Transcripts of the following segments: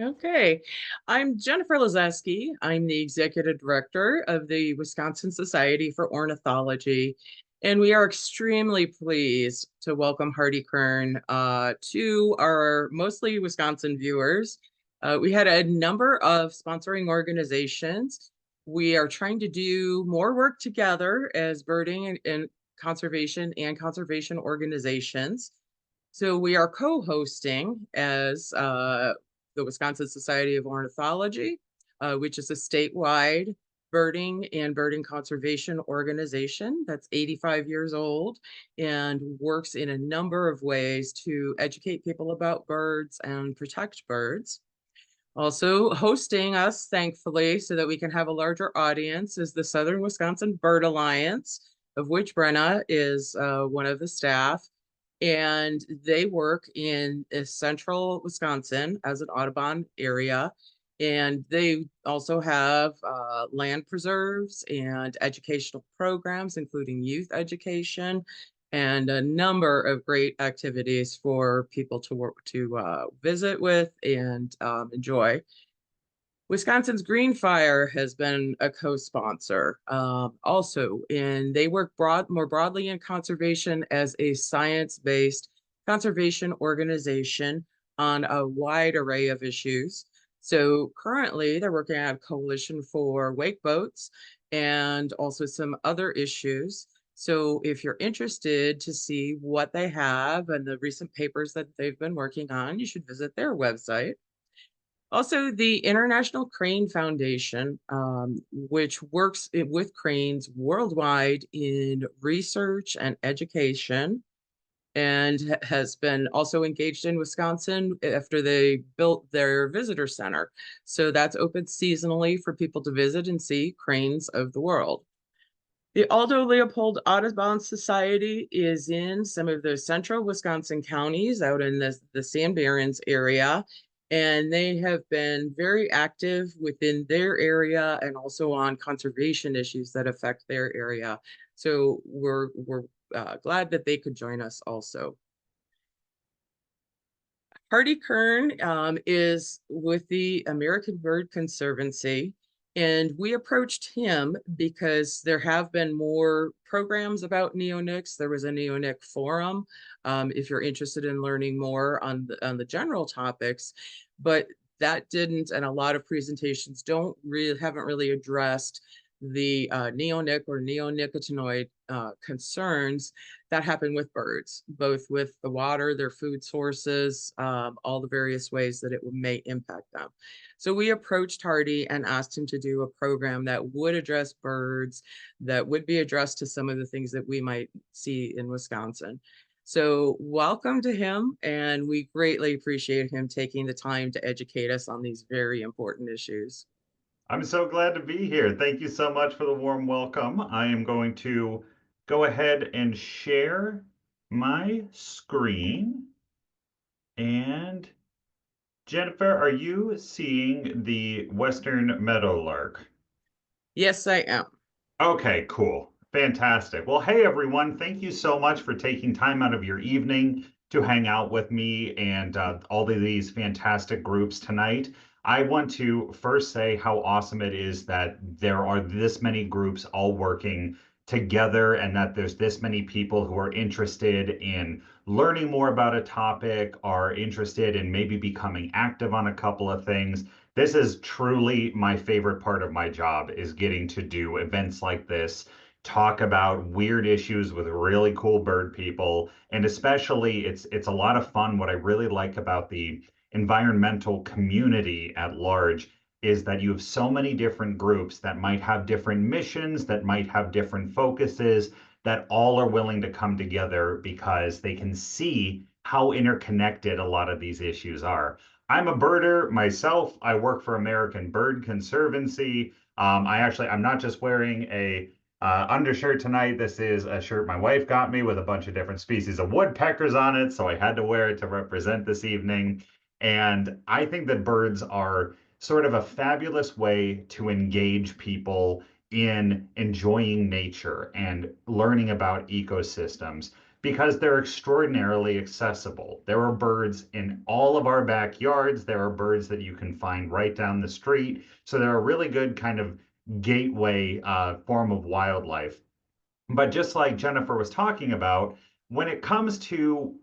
Okay. I'm Jennifer Lazeski. I'm the executive director of the Wisconsin Society for Ornithology, and we are extremely pleased to welcome Hardy Kern to our mostly Wisconsin viewers. We had a number of sponsoring organizations. We are trying to do more work together as birding and conservation organizations. So we are co-hosting as the Wisconsin Society of Ornithology, which is a statewide birding and birding conservation organization that's 85 years old and works in a number of ways to educate people about birds and protect birds. Also hosting us, thankfully, so that we can have a larger audience is the Southern Wisconsin Bird Alliance, of which Brenna is one of the staff. And they work in central Wisconsin as an Audubon area. And they also have land preserves and educational programs, including youth education, and a number of great activities for people to work to visit with and enjoy. Wisconsin's Green Fire has been a co-sponsor also, and they work more broadly in conservation as a science-based conservation organization on a wide array of issues. So currently they're working on a coalition for wake boats and also some other issues. So if you're interested to see what they have and the recent papers that they've been working on, you should visit their website. Also, the International Crane Foundation, which works with cranes worldwide in research and education, and has been also engaged in Wisconsin after they built their visitor center. So that's open seasonally for people to visit and see cranes of the world. The Aldo Leopold Audubon Society is in some of the central Wisconsin counties out in the San Barons area, and they have been very active within their area and also on conservation issues that affect their area. So we're glad that they could join us also. Hardy Kern is with the American Bird Conservancy, and we approached him because there have been more programs about neonics. There was a neonic forum if you're interested in learning more on the general topics, but that didn't, and a lot of presentations haven't really addressed the neonic or neonicotinoid concerns that happen with birds, both with the water, their food sources, all the various ways that it may impact them. So we approached Hardy and asked him to do a program that would address birds, that would be addressed to some of the things that we might see in Wisconsin. So welcome to him, and we greatly appreciate him taking the time to educate us on these very important issues. I'm so glad to be here. Thank you so much for the warm welcome. I am going to go ahead and share my screen. And Jennifer, are you seeing the Western Meadowlark? Yes, I am. Okay, cool. Fantastic. Well, hey everyone, thank you so much for taking time out of your evening to hang out with me and all of these fantastic groups tonight. I want to first say how awesome it is that there are this many groups all working together and that there's this many people who are interested in learning more about a topic, are interested in maybe becoming active on a couple of things. This is truly my favorite part of my job is getting to do events like this, talk about weird issues with really cool bird people, and especially it's a lot of fun. What I really like about the environmental community at large is that you have so many different groups that might have different missions, that might have different focuses, that all are willing to come together because they can see how interconnected a lot of these issues are. I'm a birder myself. I work for American Bird Conservancy. I'm not just wearing a undershirt tonight. This is a shirt my wife got me with a bunch of different species of woodpeckers on it, so I had to wear it to represent this evening. And I think that birds are sort of a fabulous way to engage people in enjoying nature and learning about ecosystems. because they're extraordinarily accessible. There are birds in all of our backyards. There are birds that you can find right down the street. So they're a really good kind of gateway form of wildlife. But just like Jennifer was talking about, when it comes to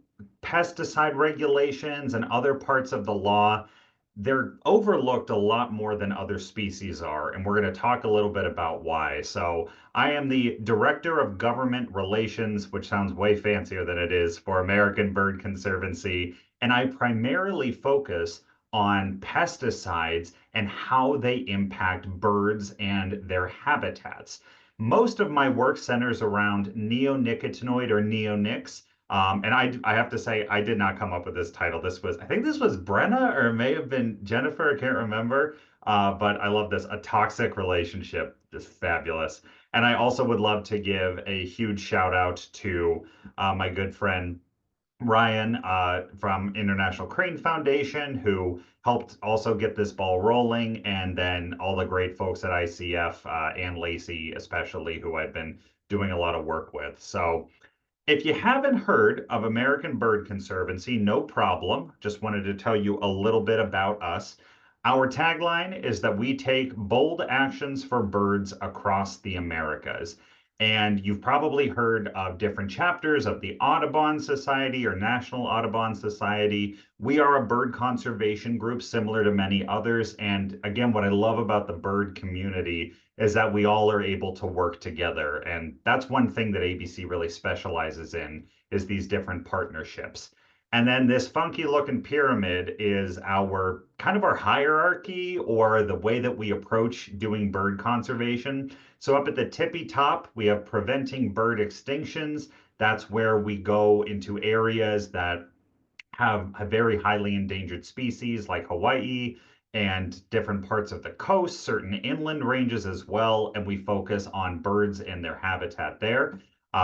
pesticide regulations and other parts of the law, they're overlooked a lot more than other species are. And we're going to talk a little bit about why. So, I am the Director of Government Relations, which sounds way fancier than it is, for American Bird Conservancy. And I primarily focus on pesticides and how they impact birds and their habitats. Most of my work centers around neonicotinoid or neonics. And I have to say, I did not come up with this title. I think this was Brenna, or it may have been Jennifer. I can't remember. But I love this. A toxic relationship is fabulous. And I also would love to give a huge shout out to my good friend Ryan from International Crane Foundation, who helped also get this ball rolling, and then all the great folks at ICF, and Lacey, especially, who I've been doing a lot of work with. So, if you haven't heard of American Bird Conservancy, no problem. Just wanted to tell you a little bit about us. Our tagline is that we take bold actions for birds across the Americas. And you've probably heard of different chapters of the Audubon Society or National Audubon Society. We are a bird conservation group similar to many others. And again, what I love about the bird community is that we all are able to work together. And that's one thing that ABC really specializes in, is these different partnerships. And then this funky looking pyramid is our kind of our hierarchy, or the way that we approach doing bird conservation. So up at the tippy top, we have preventing bird extinctions. That's where we go into areas that have a very highly endangered species like Hawaii and different parts of the coast, certain inland ranges as well, and we focus on birds and their habitat there.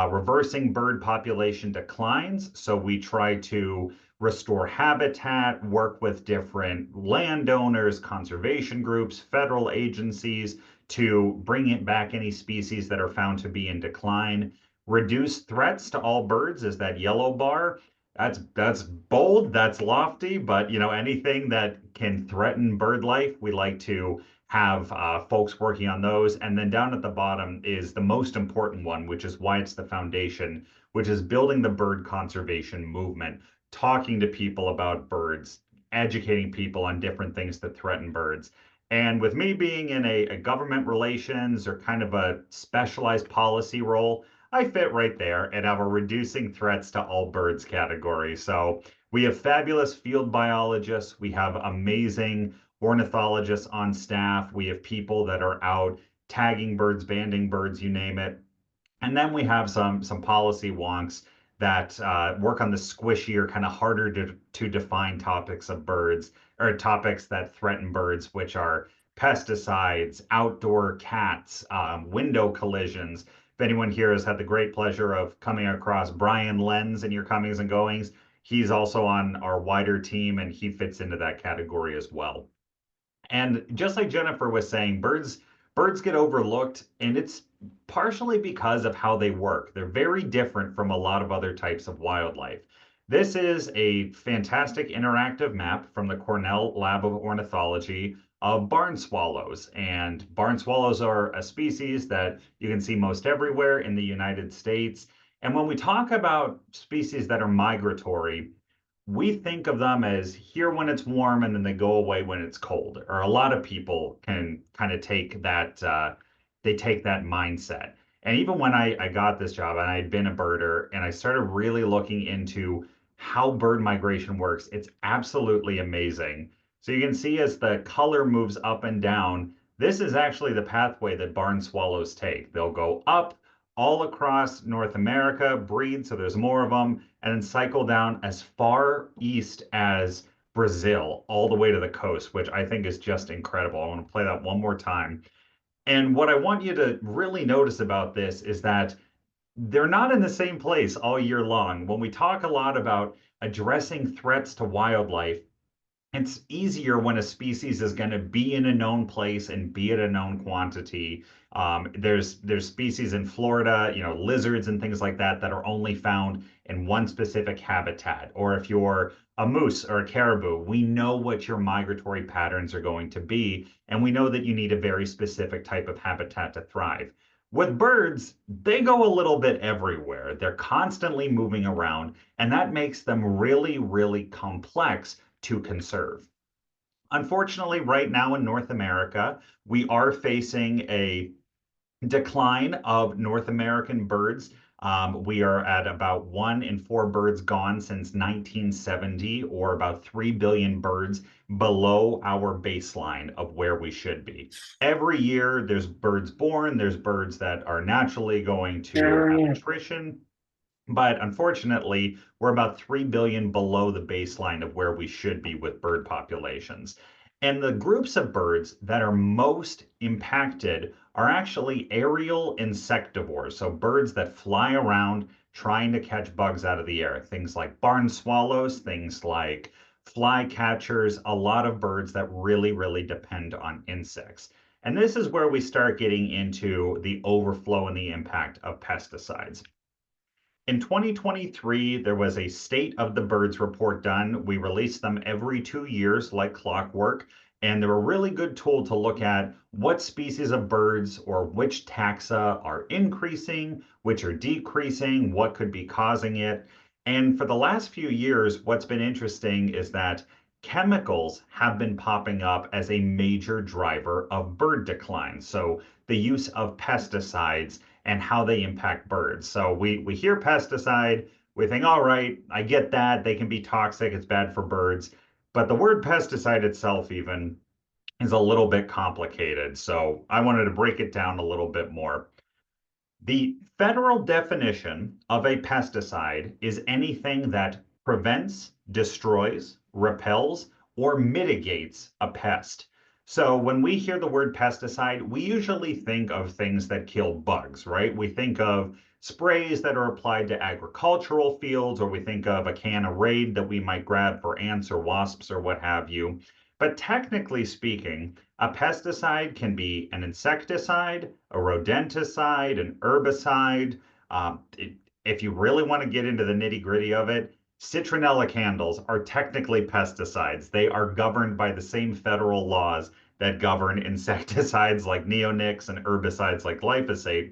Reversing bird population declines, so we try to restore habitat, work with different landowners, conservation groups, federal agencies to bring it back any species that are found to be in decline. Reduce threats to all birds is that yellow bar. That's bold, that's lofty, but anything that can threaten bird life, we like to have folks working on those. And then down at the bottom is the most important one, which is why it's the foundation, which is building the bird conservation movement, talking to people about birds, educating people on different things that threaten birds. And with me being in a government relations or kind of a specialized policy role, I fit right there and have a reducing threats to all birds category. So we have fabulous field biologists. We have amazing ornithologists on staff. We have people that are out tagging birds, banding birds, you name it. And then we have some policy wonks that work on the squishier, kind of harder to define topics of birds, or topics that threaten birds, which are pesticides, outdoor cats, window collisions. If anyone here has had the great pleasure of coming across Brian Lenz in your comings and goings, he's also on our wider team, and he fits into that category as well. And just like Jennifer was saying, birds get overlooked, and it's partially because of how they work. They're very different from a lot of other types of wildlife. This is a fantastic interactive map from the Cornell Lab of Ornithology of barn swallows. And barn swallows are a species that you can see most everywhere in the United States. And when we talk about species that are migratory, we think of them as here when it's warm and then they go away when it's cold. Or a lot of people can kind of take that they take that mindset. And even when I got this job and I'd been a birder and I started really looking into how bird migration works, it's absolutely amazing. So you can see as the color moves up and down, this is actually the pathway that barn swallows take. They'll go up all across North America, breed, so there's more of them, and then cycle down as far east as Brazil, all the way to the coast, which I think is just incredible. I want to play that one more time. And what I want you to really notice about this is that they're not in the same place all year long. When we talk a lot about addressing threats to wildlife, it's easier when a species is going to be in a known place and be at a known quantity. There's species in Florida, lizards and things like that that are only found in one specific habitat. Or if you're a moose or a caribou, we know what your migratory patterns are going to be, and we know that you need a very specific type of habitat to thrive. With birds, they go a little bit everywhere. They're constantly moving around, and that makes them really, really complex to conserve. Unfortunately, right now in North America, we are facing a decline of North American birds. We are at about 1 in 4 birds gone since 1970, or about 3 billion birds below our baseline of where we should be. Every year, there's birds born, there's birds that are naturally going to have attrition. But unfortunately, we're about 3 billion below the baseline of where we should be with bird populations. And the groups of birds that are most impacted are actually aerial insectivores. So birds that fly around trying to catch bugs out of the air. Things like barn swallows, things like flycatchers, a lot of birds that really, really depend on insects. And this is where we start getting into the overflow and the impact of pesticides. In 2023, there was a State of the Birds report done. We release them every 2 years like clockwork, and they're a really good tool to look at what species of birds or which taxa are increasing, which are decreasing, what could be causing it. And for the last few years, what's been interesting is that chemicals have been popping up as a major driver of bird decline. So the use of pesticides and how they impact birds. So we hear pesticide, we think, all right, I get that. They can be toxic, it's bad for birds. But the word pesticide itself even is a little bit complicated. So I wanted to break it down a little bit more. The federal definition of a pesticide is anything that prevents, destroys, repels, or mitigates a pest. So when we hear the word pesticide, we usually think of things that kill bugs, right? We think of sprays that are applied to agricultural fields, or we think of a can of Raid that we might grab for ants or wasps or what have you. But technically speaking, a pesticide can be an insecticide, a rodenticide, an herbicide. If you really want to get into the nitty gritty of it, citronella candles are technically pesticides. They are governed by the same federal laws that govern insecticides like neonics and herbicides like glyphosate,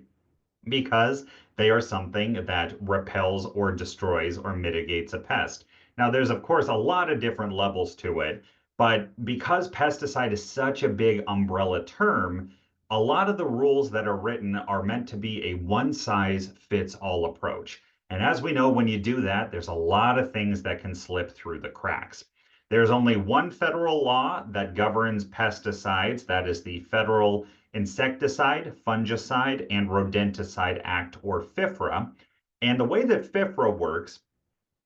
because they are something that repels or destroys or mitigates a pest. Now, there's of course a lot of different levels to it, but because pesticide is such a big umbrella term, a lot of the rules that are written are meant to be a one size fits all approach. And as we know, when you do that, there's a lot of things that can slip through the cracks. There's only one federal law that governs pesticides. That is the Federal Insecticide, Fungicide, and Rodenticide Act, or FIFRA. And the way that FIFRA works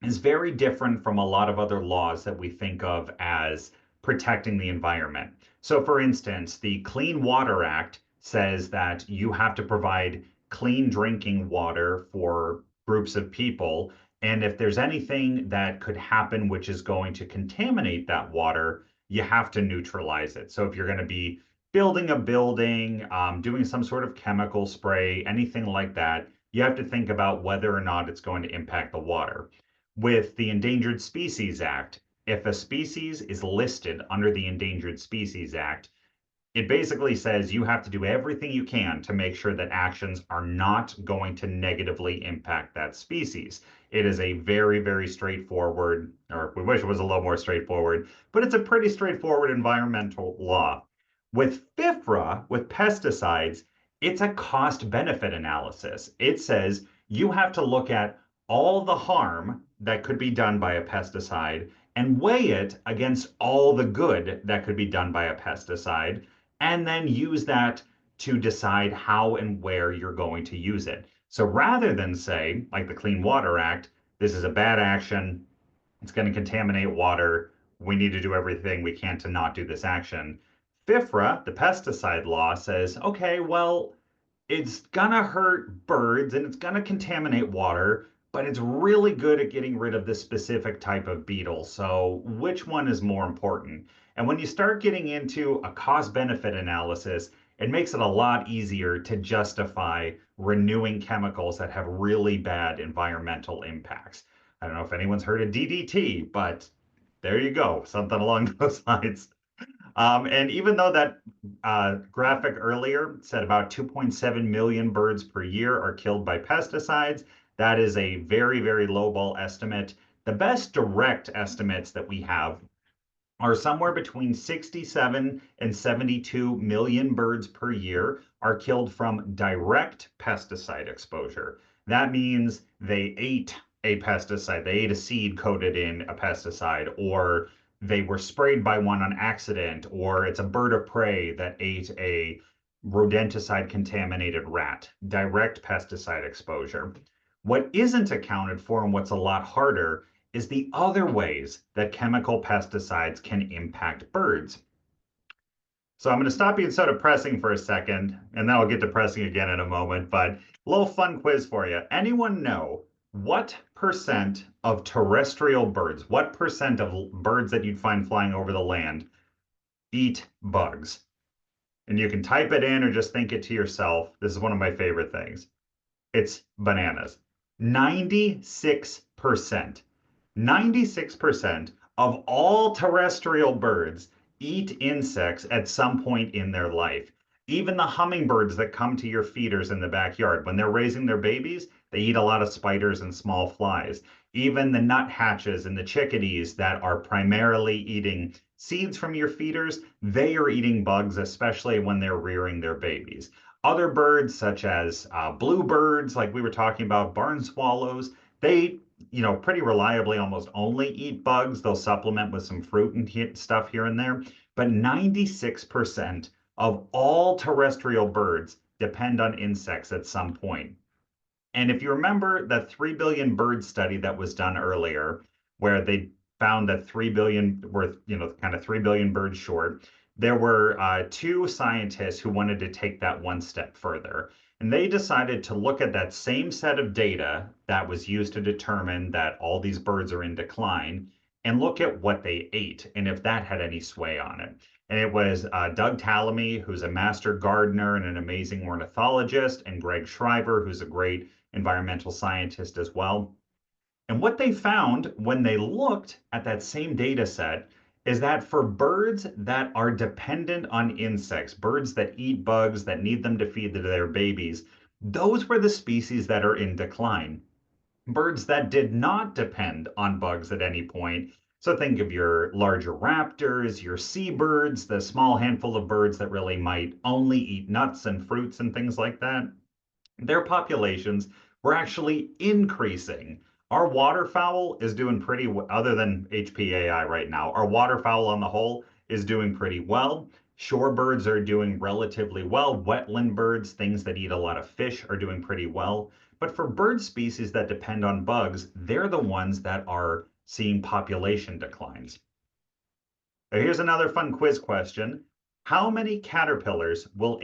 is very different from a lot of other laws that we think of as protecting the environment. So, for instance, the Clean Water Act says that you have to provide clean drinking water for groups of people. And if there's anything that could happen which is going to contaminate that water, you have to neutralize it. So, if you're going to be building a building, doing some sort of chemical spray, anything like that, you have to think about whether or not it's going to impact the water. With the Endangered Species Act, if a species is listed under the Endangered Species Act, it basically says you have to do everything you can to make sure that actions are not going to negatively impact that species. It is a very, very straightforward, or we wish it was a little more straightforward, but it's a pretty straightforward environmental law. With FIFRA, with pesticides, it's a cost benefit analysis. It says you have to look at all the harm that could be done by a pesticide and weigh it against all the good that could be done by a pesticide, and then use that to decide how and where you're going to use it. So rather than say, like the Clean Water Act, this is a bad action, it's going to contaminate water, we need to do everything we can to not do this action. FIFRA, the pesticide law, says, okay, well, it's gonna hurt birds and it's gonna contaminate water, but it's really good at getting rid of this specific type of beetle. So which one is more important? And when you start getting into a cost-benefit analysis, it makes it a lot easier to justify renewing chemicals that have really bad environmental impacts. I don't know if anyone's heard of DDT, but there you go, something along those lines. And even though that graphic earlier said about 2.7 million birds per year are killed by pesticides, that is a very, very lowball estimate. The best direct estimates that we have are somewhere between 67 and 72 million birds per year are killed from direct pesticide exposure. That means they ate a pesticide, they ate a seed coated in a pesticide, or they were sprayed by one on accident, or it's a bird of prey that ate a rodenticide contaminated rat. Direct pesticide exposure. What isn't accounted for, and what's a lot harder, is the other ways that chemical pesticides can impact birds. So I'm going to stop being so depressing for a second, and then I'll get depressing again in a moment, but a little fun quiz for you. Anyone know what percent of terrestrial birds, what percent of birds that you'd find flying over the land eat bugs? And you can type it in or just think it to yourself. This is one of my favorite things. It's bananas. 96%. 96% of all terrestrial birds eat insects at some point in their life. Even the hummingbirds that come to your feeders in the backyard, when they're raising their babies, they eat a lot of spiders and small flies. Even the nuthatches and the chickadees that are primarily eating seeds from your feeders, they are eating bugs, especially when they're rearing their babies. Other birds, such as bluebirds, like we were talking about, barn swallows, they pretty reliably almost only eat bugs. They'll supplement with some fruit and stuff here and there. But 96% of all terrestrial birds depend on insects at some point. And if you remember the 3 billion bird study that was done earlier, where they found that 3 billion were, kind of 3 billion birds short, there were two scientists who wanted to take that one step further. And they decided to look at that same set of data that was used to determine that all these birds are in decline and look at what they ate and if that had any sway on it. And it was Doug Tallamy, who's a master gardener and an amazing ornithologist, and Greg Shriver, who's a great environmental scientist as well. And what they found when they looked at that same data set is that for birds that are dependent on insects, birds that eat bugs, that need them to feed their babies, those were the species that are in decline. Birds that did not depend on bugs at any point. So think of your larger raptors, your seabirds, the small handful of birds that really might only eat nuts and fruits and things like that. Their populations were actually increasing. Our waterfowl is doing pretty well, other than HPAI right now. Our waterfowl on the whole is doing pretty well. Shorebirds are doing relatively well. Wetland birds, things that eat a lot of fish, are doing pretty well. But for bird species that depend on bugs, they're the ones that are seeing population declines. Now, here's another fun quiz question. How many caterpillars will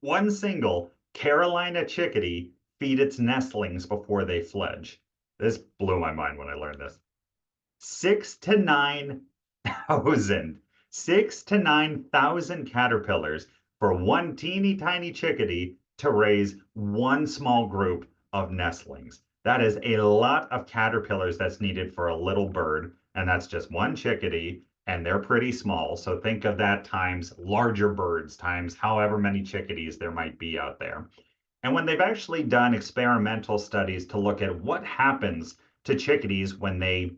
one single Carolina chickadee feed its nestlings before they fledge? This blew my mind when I learned this. 6 to 9,000. 6 to 9,000 caterpillars for one teeny tiny chickadee to raise one small group of nestlings. That is a lot of caterpillars that's needed for a little bird, and that's just one chickadee, and they're pretty small. So think of that times larger birds, times however many chickadees there might be out there. And when they've actually done experimental studies to look at what happens to chickadees when they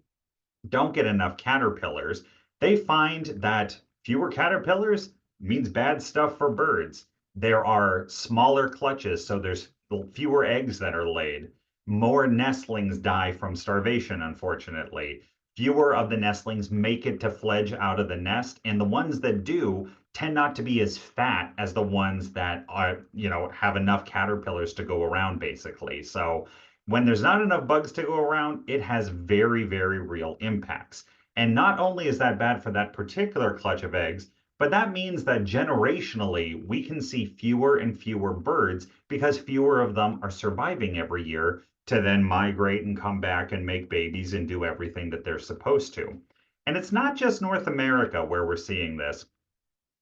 don't get enough caterpillars, they find that fewer caterpillars means bad stuff for birds. There are smaller clutches, so there's fewer eggs that are laid. More nestlings die from starvation, unfortunately. Fewer of the nestlings make it to fledge out of the nest, and the ones that do tend not to be as fat as the ones that are, have enough caterpillars to go around, basically. So when there's not enough bugs to go around, it has very, very real impacts. And not only is that bad for that particular clutch of eggs, but that means that generationally, we can see fewer and fewer birds because fewer of them are surviving every year to then migrate and come back and make babies and do everything that they're supposed to. And it's not just North America where we're seeing this.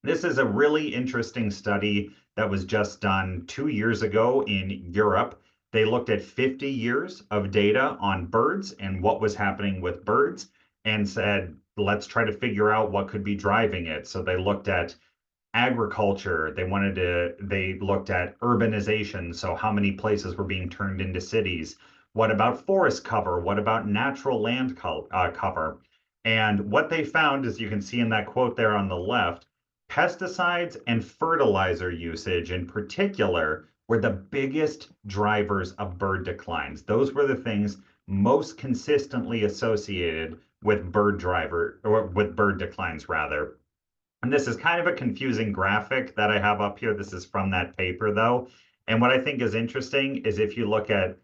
This is a really interesting study that was just done 2 years ago in Europe. They looked at 50 years of data on birds and what was happening with birds and said, let's try to figure out what could be driving it. So they looked at agriculture. They looked at urbanization. So how many places were being turned into cities? What about forest cover? What about natural land cover? And what they found, as you can see in that quote there on the left, pesticides and fertilizer usage in particular were the biggest drivers of bird declines. Those were the things most consistently associated with bird declines rather. And this is kind of a confusing graphic that I have up here. This is from that paper though. And what I think is interesting is if you look at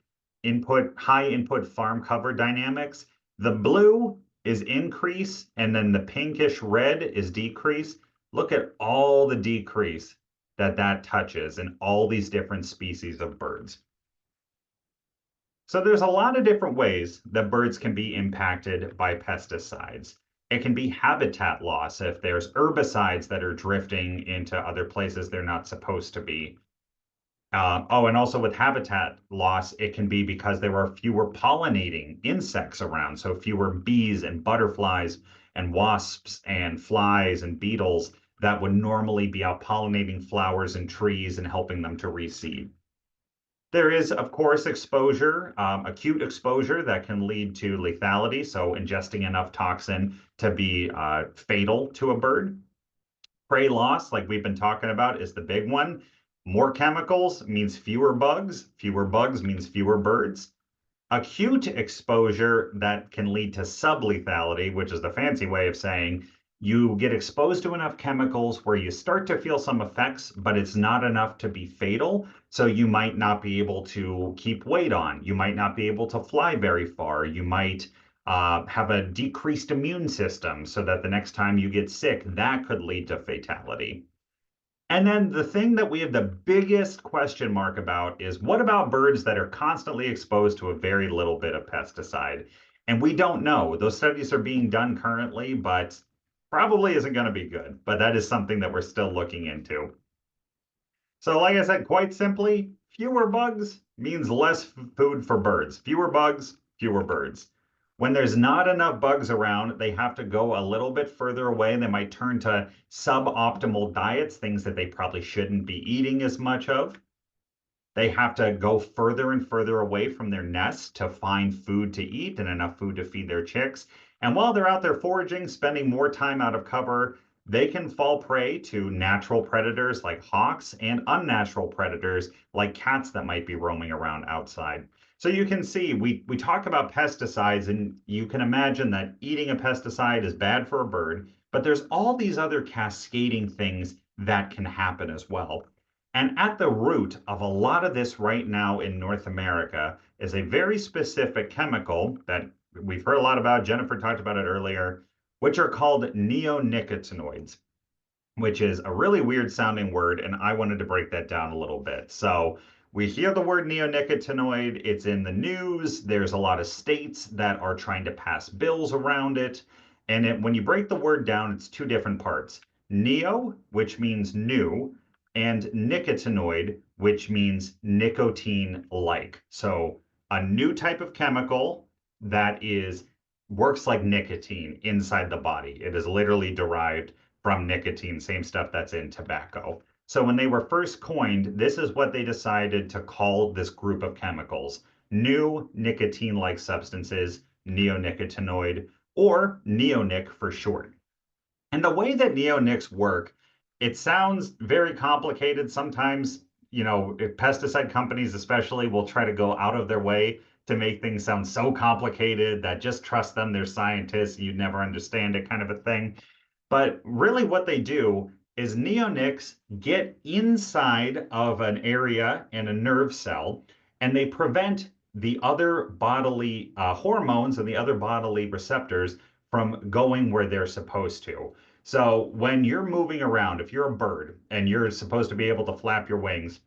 high input farm cover dynamics, the blue is increase and then the pinkish red is decrease. Look at all the decrease that touches in all these different species of birds. So there's a lot of different ways that birds can be impacted by pesticides. It can be habitat loss if there's herbicides that are drifting into other places they're not supposed to be. And also with habitat loss, it can be because there are fewer pollinating insects around. So fewer bees and butterflies and wasps and flies and beetles that would normally be out pollinating flowers and trees and helping them to reseed. There is, of course, exposure, acute exposure that can lead to lethality. So ingesting enough toxin to be fatal to a bird. Prey loss, like we've been talking about, is the big one. More chemicals means fewer bugs. Fewer bugs means fewer birds. Acute exposure that can lead to sublethality, which is the fancy way of saying you get exposed to enough chemicals where you start to feel some effects, but it's not enough to be fatal. So you might not be able to keep weight on. You might not be able to fly very far. You might have a decreased immune system so that the next time you get sick, that could lead to fatality. And then the thing that we have the biggest question mark about is what about birds that are constantly exposed to a very little bit of pesticide? And we don't know. Those studies are being done currently, but probably isn't going to be good. But that is something that we're still looking into. So like I said, quite simply, fewer bugs means less food for birds. Fewer bugs, fewer birds. When there's not enough bugs around, they have to go a little bit further away. They might turn to suboptimal diets, things that they probably shouldn't be eating as much of. They have to go further and further away from their nests to find food to eat and enough food to feed their chicks. And while they're out there foraging, spending more time out of cover, they can fall prey to natural predators like hawks and unnatural predators like cats that might be roaming around outside. So you can see we talk about pesticides, and you can imagine that eating a pesticide is bad for a bird, but there's all these other cascading things that can happen as well. And at the root of a lot of this right now in North America is a very specific chemical that we've heard a lot about. Jennifer talked about it earlier, which are called neonicotinoids, which is a really weird sounding word. And I wanted to break that down a little bit. So we hear the word neonicotinoid, it's in the news. There's a lot of states that are trying to pass bills around it. And when you break the word down, it's two different parts. Neo, which means new, and nicotinoid, which means nicotine-like. So a new type of chemical that works like nicotine inside the body. It is literally derived from nicotine, same stuff that's in tobacco. So when they were first coined, this is what they decided to call this group of chemicals: new nicotine-like substances, neonicotinoid, or neonic for short. And the way that neonics work, it sounds very complicated. Sometimes, pesticide companies especially will try to go out of their way to make things sound so complicated that just trust them, they're scientists, you'd never understand it kind of a thing. But really what they do is neonics get inside of an area in a nerve cell, and they prevent the other bodily hormones and the other bodily receptors from going where they're supposed to. So when you're moving around, if you're a bird and you're supposed to be able to flap your wings,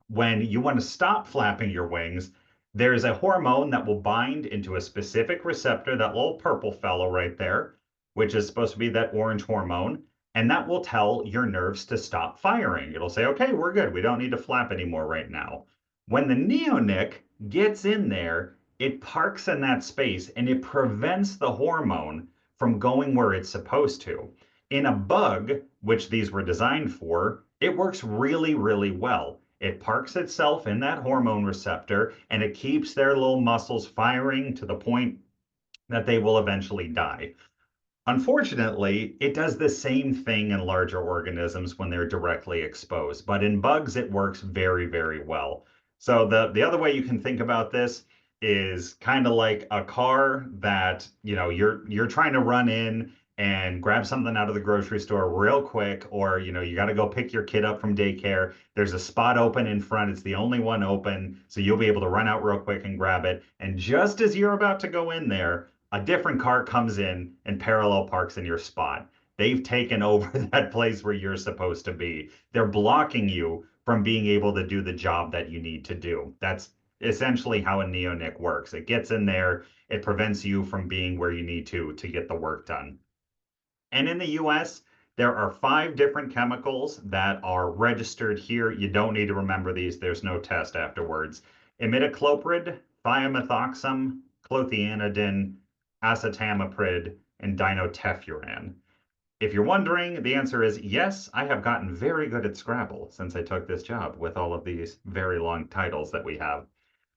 when you want to stop flapping your wings, There's a hormone that will bind into a specific receptor, that little purple fellow right there, which is supposed to be that orange hormone, and that will tell your nerves to stop firing. It'll say, okay, we're good. We don't need to flap anymore right now. When the neonic gets in there, it parks in that space and it prevents the hormone from going where it's supposed to. In a bug, which these were designed for, it works really, really well. It parks itself in that hormone receptor and it keeps their little muscles firing to the point that they will eventually die. Unfortunately, it does the same thing in larger organisms when they're directly exposed, but in bugs, it works very, very well. So the other way you can think about this is kind of like a car that, you're trying to run in and grab something out of the grocery store real quick, or, you got to go pick your kid up from daycare. There's a spot open in front. It's the only one open, so you'll be able to run out real quick and grab it. And just as you're about to go in there, a different car comes in and parallel parks in your spot. They've taken over that place where you're supposed to be. They're blocking you from being able to do the job that you need to do. That's essentially how a neonic works. It gets in there, it prevents you from being where you need to get the work done. And in the US, there are 5 different chemicals that are registered here. You don't need to remember these, there's no test afterwards. Imidacloprid, thiamethoxam, clothianidin, acetamiprid, and dinotefuran. If you're wondering, the answer is yes, I have gotten very good at Scrabble since I took this job with all of these very long titles that we have.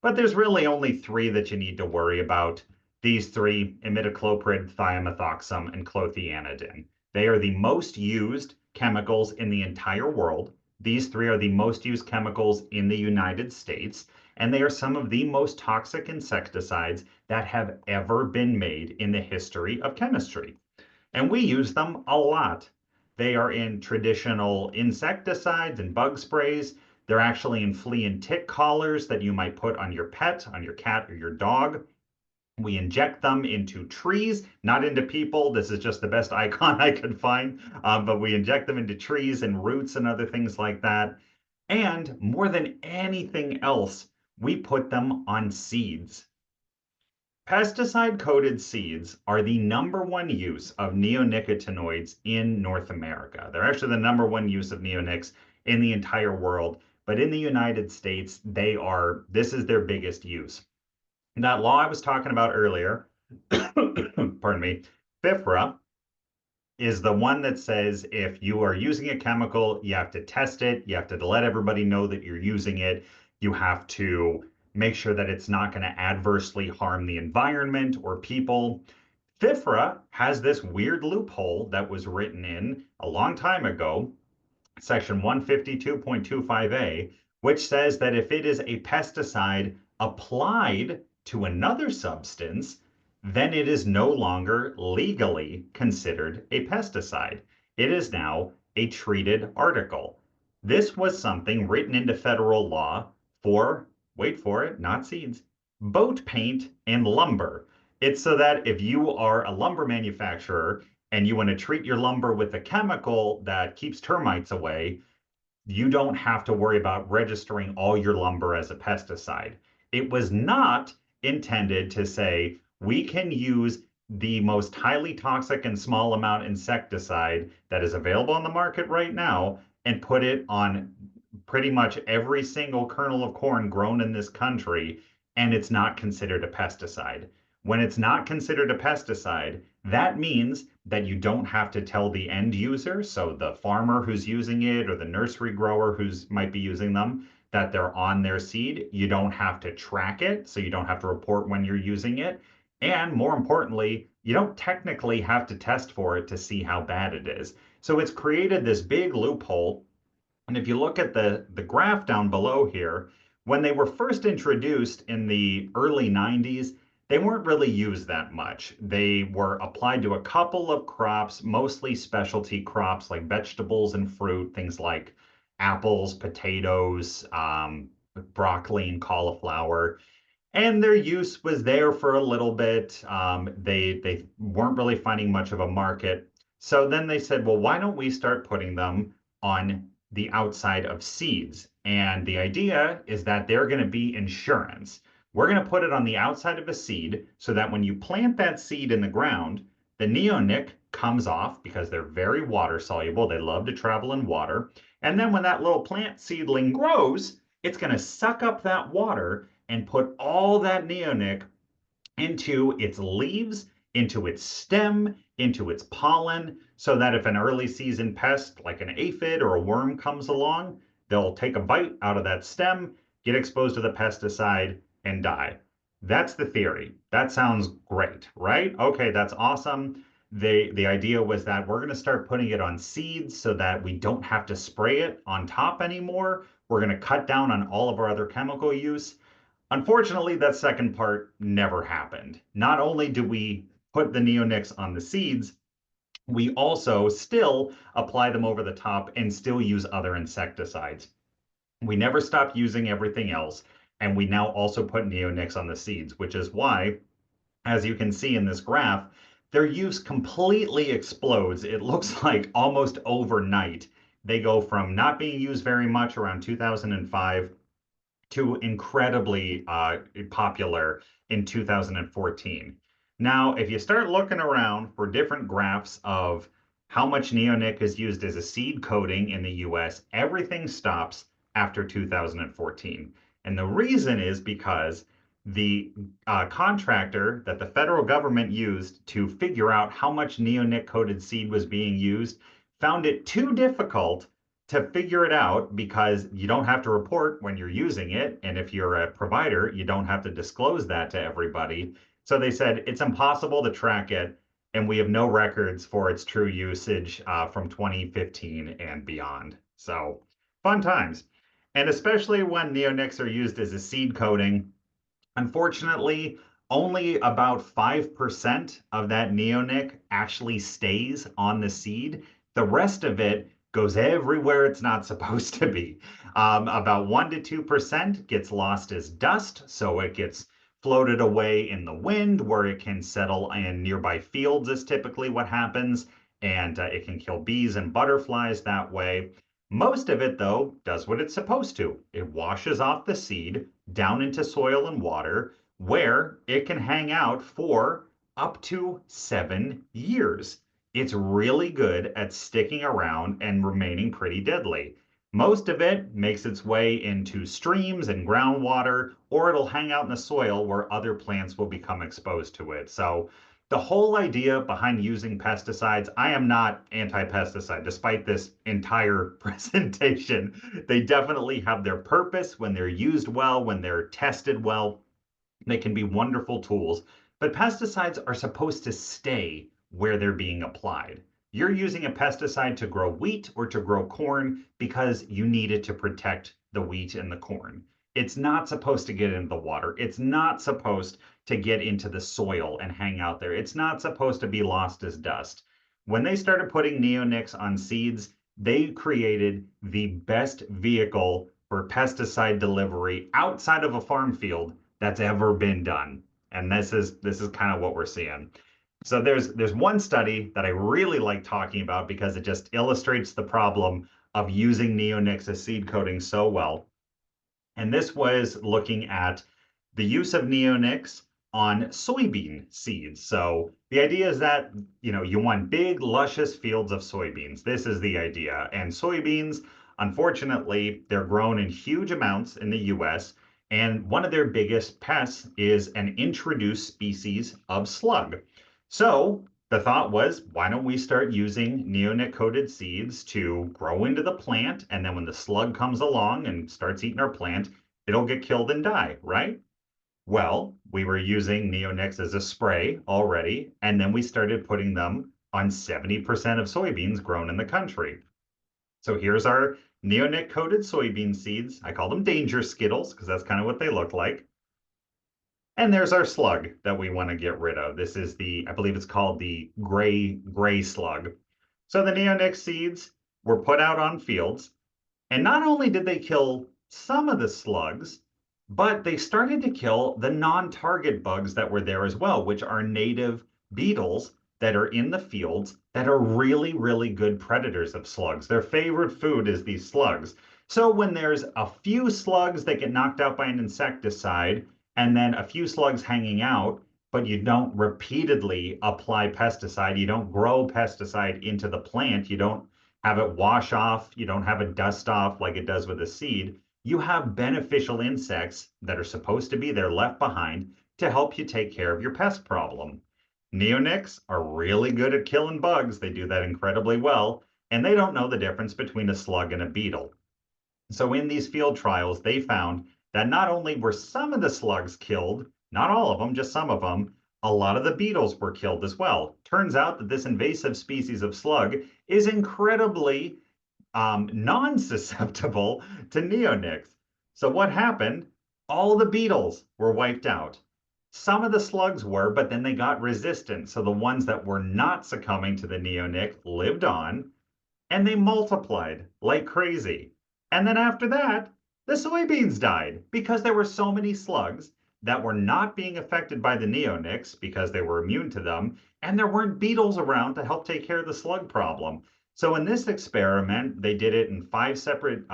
But there's really only 3 that you need to worry about. These 3, imidacloprid, thiamethoxam, and clothianidin. They are the most used chemicals in the entire world. These 3 are the most used chemicals in the United States, and they are some of the most toxic insecticides that have ever been made in the history of chemistry. And we use them a lot. They are in traditional insecticides and bug sprays. They're actually in flea and tick collars that you might put on your pet, on your cat or your dog. We inject them into trees, not into people. This is just the best icon I could find, but we inject them into trees and roots and other things like that. And more than anything else, we put them on seeds. Pesticide-coated seeds are the #1 use of neonicotinoids in North America. They're actually the #1 use of neonics in the entire world, but in the United States, this is their biggest use. That law I was talking about earlier, pardon me, FIFRA, is the one that says if you are using a chemical, you have to test it, you have to let everybody know that you're using it, you have to make sure that it's not going to adversely harm the environment or people. FIFRA has this weird loophole that was written in a long time ago, section 152.25a, which says that if it is a pesticide applied to another substance, then it is no longer legally considered a pesticide. It is now a treated article. This was something written into federal law for, wait for it, not seeds, boat paint and lumber. It's so that if you are a lumber manufacturer and you want to treat your lumber with a chemical that keeps termites away, you don't have to worry about registering all your lumber as a pesticide. It was not intended to say we can use the most highly toxic and small amount insecticide that is available on the market right now and put it on pretty much every single kernel of corn grown in this country, and it's not considered a pesticide. When it's not considered a pesticide, that means that you don't have to tell the end user, so the farmer who's using it or the nursery grower who's might be using them, that they're on their seed. You don't have to track it, so you don't have to report when you're using it. And more importantly, you don't technically have to test for it to see how bad it is. So it's created this big loophole. And if you look at the graph down below here, when they were first introduced in the early 90s, they weren't really used that much. They were applied to a couple of crops, mostly specialty crops like vegetables and fruit, things like apples, potatoes, broccoli, and cauliflower. And their use was there for a little bit. They weren't really finding much of a market. So then they said, well, why don't we start putting them on the outside of seeds? And the idea is that they're going to be insurance. We're going to put it on the outside of a seed so that when you plant that seed in the ground, the neonic comes off because they're very water soluble. They love to travel in water. And then when that little plant seedling grows, it's going to suck up that water and put all that neonic into its leaves, into its stem, into its pollen, so that if an early season pest like an aphid or a worm comes along, they'll take a bite out of that stem, get exposed to the pesticide, and die. That's the theory. That sounds great, right? Okay, that's awesome. The idea was that we're going to start putting it on seeds so that we don't have to spray it on top anymore. We're going to cut down on all of our other chemical use. Unfortunately, that second part never happened. Not only do we put the neonics on the seeds, we also still apply them over the top and still use other insecticides. We never stop using everything else, and we now also put neonics on the seeds, which is why, as you can see in this graph, their use completely explodes. It looks like almost overnight. They go from not being used very much around 2005 to incredibly popular in 2014. Now, if you start looking around for different graphs of how much neonic is used as a seed coating in the US, everything stops after 2014. And the reason is because the contractor that the federal government used to figure out how much neonic coated seed was being used found it too difficult to figure it out because you don't have to report when you're using it. And if you're a provider, you don't have to disclose that to everybody. So they said it's impossible to track it. And we have no records for its true usage from 2015 and beyond. So fun times. And especially when neonics are used as a seed coating, unfortunately, only about 5% of that neonic actually stays on the seed. The rest of it goes everywhere it's not supposed to be. About 1 to 2% gets lost as dust, so it gets floated away in the wind where it can settle in nearby fields is typically what happens, and it can kill bees and butterflies that way. Most of it, though, does what it's supposed to. It washes off the seed down into soil and water, where it can hang out for up to 7 years. It's really good at sticking around and remaining pretty deadly. Most of it makes its way into streams and groundwater, or it'll hang out in the soil where other plants will become exposed to it. So the whole idea behind using pesticides, I am not anti-pesticide, despite this entire presentation. They definitely have their purpose when they're used well, when they're tested well. They can be wonderful tools, but pesticides are supposed to stay where they're being applied. You're using a pesticide to grow wheat or to grow corn because you need it to protect the wheat and the corn. It's not supposed to get into the water. It's not supposed to get into the soil and hang out there. It's not supposed to be lost as dust. When they started putting neonics on seeds, they created the best vehicle for pesticide delivery outside of a farm field that's ever been done. And this is kind of what we're seeing. So there's one study that I really like talking about because it just illustrates the problem of using neonics as seed coating so well. And this was looking at the use of neonics on soybean seeds. So the idea is that, you want big, luscious fields of soybeans. This is the idea. And soybeans, unfortunately, they're grown in huge amounts in the US. And one of their biggest pests is an introduced species of slug. So the thought was, why don't we start using neonic-coated seeds to grow into the plant, and then when the slug comes along and starts eating our plant, it'll get killed and die, right? Well, we were using neonics as a spray already, and then we started putting them on 70% of soybeans grown in the country. So here's our neonic-coated soybean seeds. I call them danger skittles because that's kind of what they look like. And there's our slug that we want to get rid of. This is I believe it's called the gray slug. So the neonic seeds were put out on fields, and not only did they kill some of the slugs, but they started to kill the non-target bugs that were there as well, which are native beetles that are in the fields that are really, really good predators of slugs. Their favorite food is these slugs. So when there's a few slugs that get knocked out by an insecticide, and then a few slugs hanging out, but you don't repeatedly apply pesticide. You don't grow pesticide into the plant. You don't have it wash off. You don't have it dust off like it does with a seed. You have beneficial insects that are supposed to be there left behind to help you take care of your pest problem. Neonics are really good at killing bugs. They do that incredibly well, and they don't know the difference between a slug and a beetle. So in these field trials, they found that not only were some of the slugs killed, not all of them, just some of them, a lot of the beetles were killed as well. Turns out that this invasive species of slug is incredibly non-susceptible to neonics. So what happened? All the beetles were wiped out. Some of the slugs were, but then they got resistant. So the ones that were not succumbing to the neonic lived on, and they multiplied like crazy. And then after that, the soybeans died because there were so many slugs that were not being affected by the neonics because they were immune to them, and there weren't beetles around to help take care of the slug problem. So in this experiment, they did it in 5 separate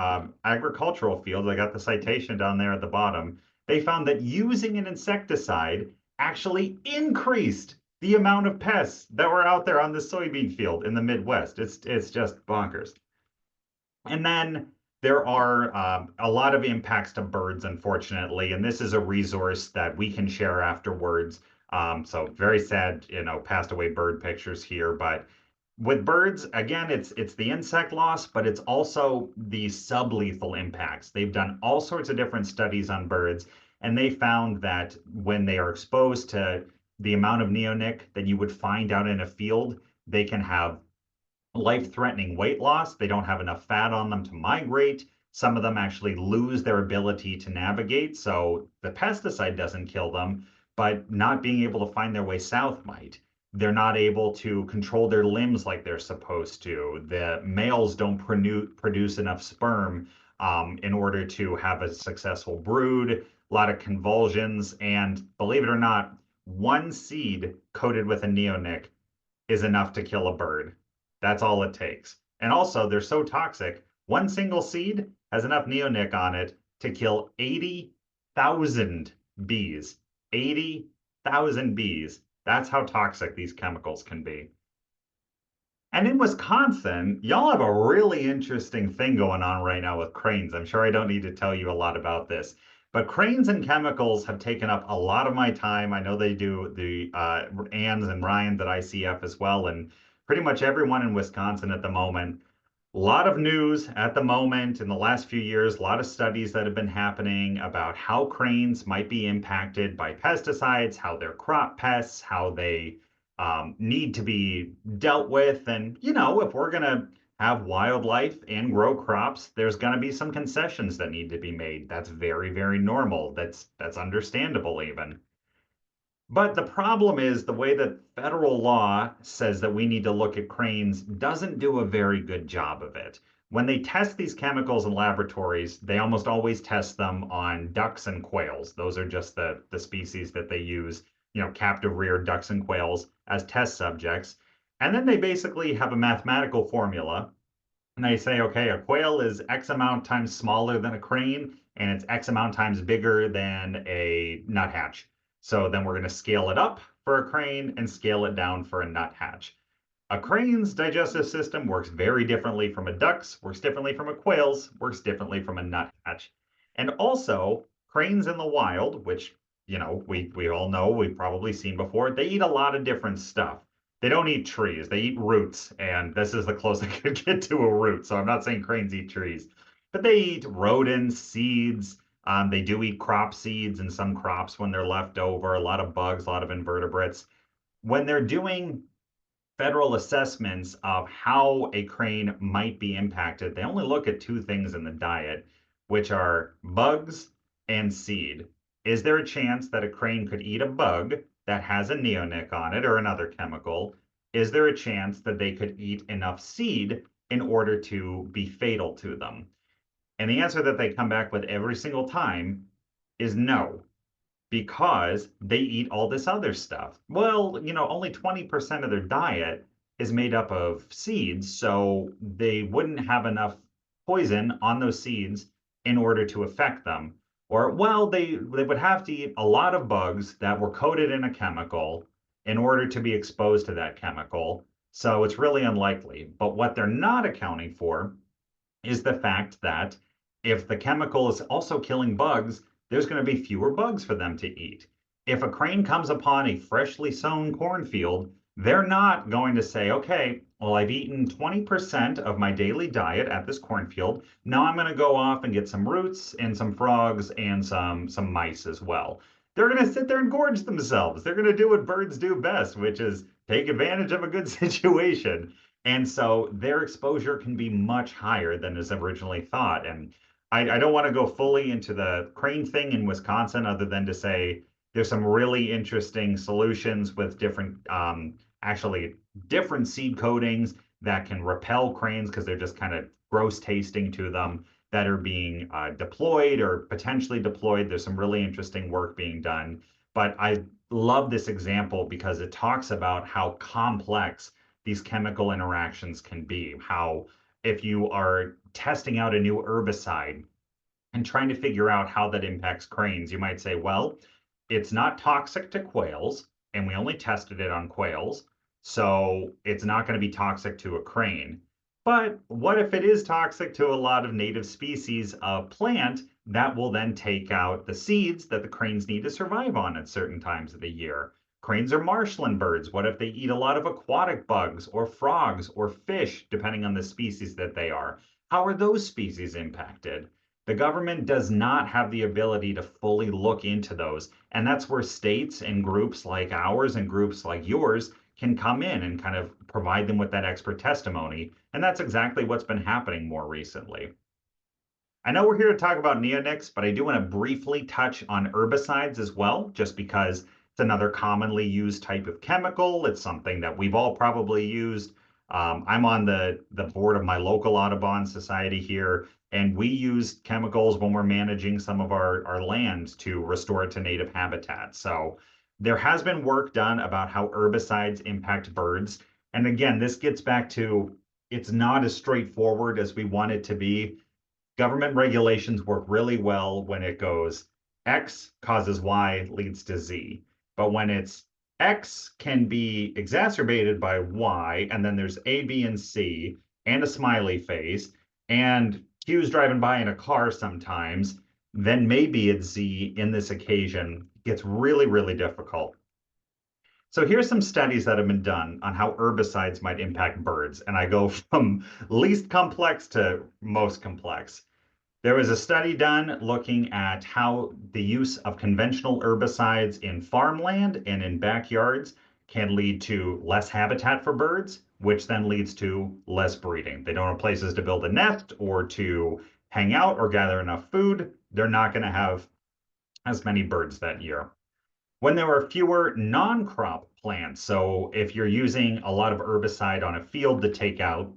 agricultural fields. I got the citation down there at the bottom. They found that using an insecticide actually increased the amount of pests that were out there on the soybean field in the Midwest. It's just bonkers. And then there are a lot of impacts to birds, unfortunately, and this is a resource that we can share afterwards. So very sad, passed away bird pictures here, but with birds, again, it's the insect loss, but it's also the sublethal impacts. They've done all sorts of different studies on birds, and they found that when they are exposed to the amount of neonic that you would find out in a field, they can have life-threatening weight loss. They don't have enough fat on them to migrate. Some of them actually lose their ability to navigate. So the pesticide doesn't kill them, but not being able to find their way south might. They're not able to control their limbs like they're supposed to. The males don't produce enough sperm in order to have a successful brood, a lot of convulsions, and believe it or not, one seed coated with a neonic is enough to kill a bird. That's all it takes. And also, they're so toxic. One single seed has enough neonic on it to kill 80,000 bees. 80,000 bees. That's how toxic these chemicals can be. And in Wisconsin, y'all have a really interesting thing going on right now with cranes. I'm sure I don't need to tell you a lot about this, but cranes and chemicals have taken up a lot of my time. I know they do the Ann's and Ryan's at ICF as well, and pretty much everyone in Wisconsin at the moment. A lot of news at the moment in the last few years, a lot of studies that have been happening about how cranes might be impacted by pesticides, how they're crop pests, how they need to be dealt with. And, if we're going to have wildlife and grow crops, there's going to be some concessions that need to be made. That's very, very normal. That's understandable even. But the problem is the way that federal law says that we need to look at cranes doesn't do a very good job of it. When they test these chemicals in laboratories, they almost always test them on ducks and quails. Those are just the species that they use, captive reared ducks and quails as test subjects. And then they basically have a mathematical formula. And they say, okay, a quail is X amount times smaller than a crane, and it's X amount times bigger than a nuthatch. So then we're going to scale it up for a crane and scale it down for a nuthatch. A crane's digestive system works very differently from a duck's, works differently from a quail's, works differently from a nuthatch. And also, cranes in the wild, which, we all know, we've probably seen before, they eat a lot of different stuff. They don't eat trees, they eat roots, and this is the closest I could get to a root, so I'm not saying cranes eat trees. But they eat rodents, seeds, they do eat crop seeds and some crops when they're left over, a lot of bugs, a lot of invertebrates. When they're doing federal assessments of how a crane might be impacted, they only look at 2 things in the diet, which are bugs and seed. Is there a chance that a crane could eat a bug that has a neonic on it or another chemical? Is there a chance that they could eat enough seed in order to be fatal to them? And the answer that they come back with every single time is no, because they eat all this other stuff. Well, only 20% of their diet is made up of seeds, so they wouldn't have enough poison on those seeds in order to affect them. Or, well, they would have to eat a lot of bugs that were coated in a chemical in order to be exposed to that chemical. So it's really unlikely. But what they're not accounting for is the fact that if the chemical is also killing bugs, there's going to be fewer bugs for them to eat. If a crane comes upon a freshly sown cornfield, they're not going to say, okay, well, I've eaten 20% of my daily diet at this cornfield. Now I'm going to go off and get some roots and some frogs and some mice as well. They're going to sit there and gorge themselves. They're going to do what birds do best, which is take advantage of a good situation. And so their exposure can be much higher than is originally thought. And I don't want to go fully into the crane thing in Wisconsin, other than to say there's some really interesting solutions with actually different seed coatings that can repel cranes because they're just kind of gross tasting to them that are being deployed or potentially deployed. There's some really interesting work being done. But I love this example because it talks about how complex these chemical interactions can be. How if you are testing out a new herbicide and trying to figure out how that impacts cranes, you might say, well, it's not toxic to quails, and we only tested it on quails, so it's not going to be toxic to a crane. But what if it is toxic to a lot of native species of plant that will then take out the seeds that the cranes need to survive on at certain times of the year? Cranes are marshland birds. What if they eat a lot of aquatic bugs or frogs or fish, depending on the species that they are? How are those species impacted? The government does not have the ability to fully look into those. And that's where states and groups like ours and groups like yours can come in and kind of provide them with that expert testimony. And that's exactly what's been happening more recently. I know we're here to talk about neonics, but I do want to briefly touch on herbicides as well, just because it's another commonly used type of chemical. It's something that we've all probably used. I'm on the board of my local Audubon society here, and we use chemicals when we're managing some of our land to restore it to native habitat. So there has been work done about how herbicides impact birds. And again, this gets back to it's not as straightforward as we want it to be. Government regulations work really well when it goes X causes Y leads to Z. But when it's X can be exacerbated by Y, and then there's A, B, and C, and a smiley face, and Q's driving by in a car sometimes, then maybe it's Z in this occasion. It gets really, really difficult. So here's some studies that have been done on how herbicides might impact birds, and I go from least complex to most complex. There was a study done looking at how the use of conventional herbicides in farmland and in backyards can lead to less habitat for birds, which then leads to less breeding. They don't have places to build a nest or to hang out or gather enough food. They're not going to have as many birds that year. When there are fewer non-crop plants, so if you're using a lot of herbicide on a field to take out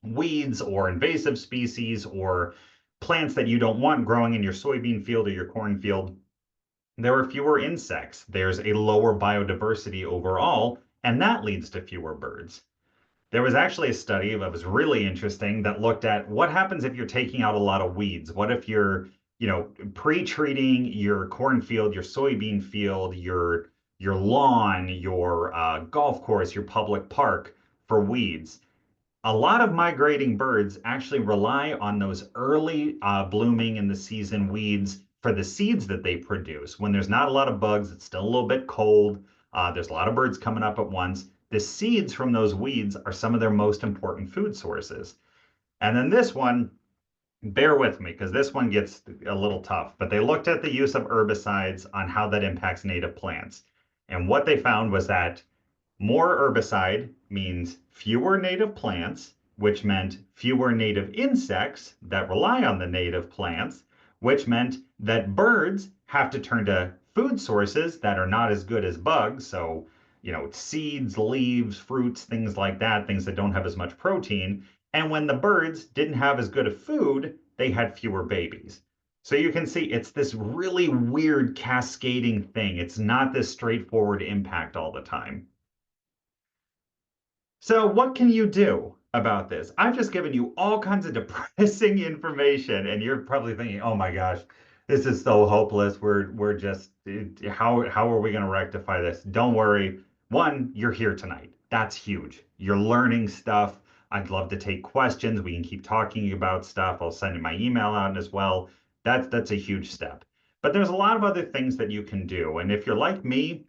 weeds or invasive species or plants that you don't want growing in your soybean field or your cornfield, there are fewer insects. There's a lower biodiversity overall, and that leads to fewer birds. There was actually a study that was really interesting that looked at what happens if you're taking out a lot of weeds. What if you're, pre-treating your cornfield, your soybean field, your lawn, your golf course, your public park for weeds? A lot of migrating birds actually rely on those early blooming in the season weeds for the seeds that they produce. When there's not a lot of bugs, it's still a little bit cold, there's a lot of birds coming up at once. The seeds from those weeds are some of their most important food sources. And then this one, bear with me because this one gets a little tough, but they looked at the use of herbicides on how that impacts native plants. And what they found was that more herbicide means fewer native plants, which meant fewer native insects that rely on the native plants, which meant that birds have to turn to food sources that are not as good as bugs. So, seeds, leaves, fruits, things like that, things that don't have as much protein. And when the birds didn't have as good a food, they had fewer babies. So you can see it's this really weird cascading thing. It's not this straightforward impact all the time. So, what can you do about this? I've just given you all kinds of depressing information, and you're probably thinking, oh my gosh, this is so hopeless. We're just how are we going to rectify this? Don't worry. One, you're here tonight. That's huge. You're learning stuff. I'd love to take questions. We can keep talking about stuff. I'll send you my email out as well. That's a huge step. But there's a lot of other things that you can do. And if you're like me,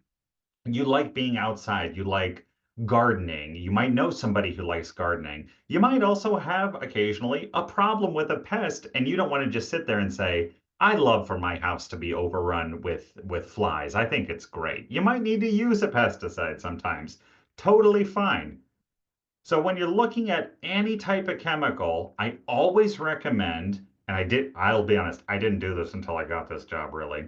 you like being outside, you like gardening, you might know somebody who likes gardening. You might also have occasionally a problem with a pest, and you don't want to just sit there and say, I love for my house to be overrun with flies. I think it's great. You might need to use a pesticide sometimes. Totally fine. So when you're looking at any type of chemical, I always recommend, and I'll be honest, I didn't do this until I got this job really.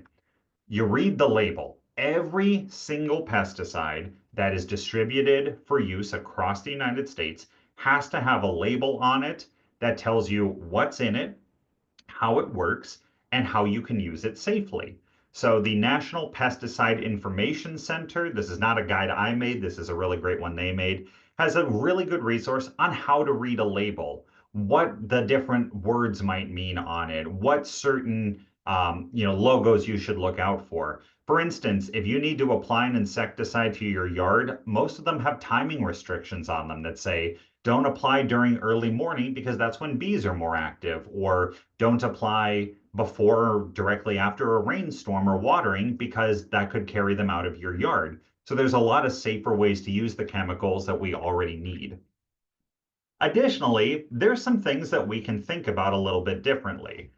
You read the label. Every single pesticide that is distributed for use across the United States has to have a label on it that tells you what's in it, how it works, and how you can use it safely. So the National Pesticide Information Center, this is not a guide I made, this is a really great one they made, has a really good resource on how to read a label, what the different words might mean on it, what certain logos you should look out for. For instance, if you need to apply an insecticide to your yard, most of them have timing restrictions on them that say, don't apply during early morning because that's when bees are more active, or don't apply before or directly after a rainstorm or watering because that could carry them out of your yard. So there's a lot of safer ways to use the chemicals that we already need. Additionally, there's some things that we can think about a little bit differently.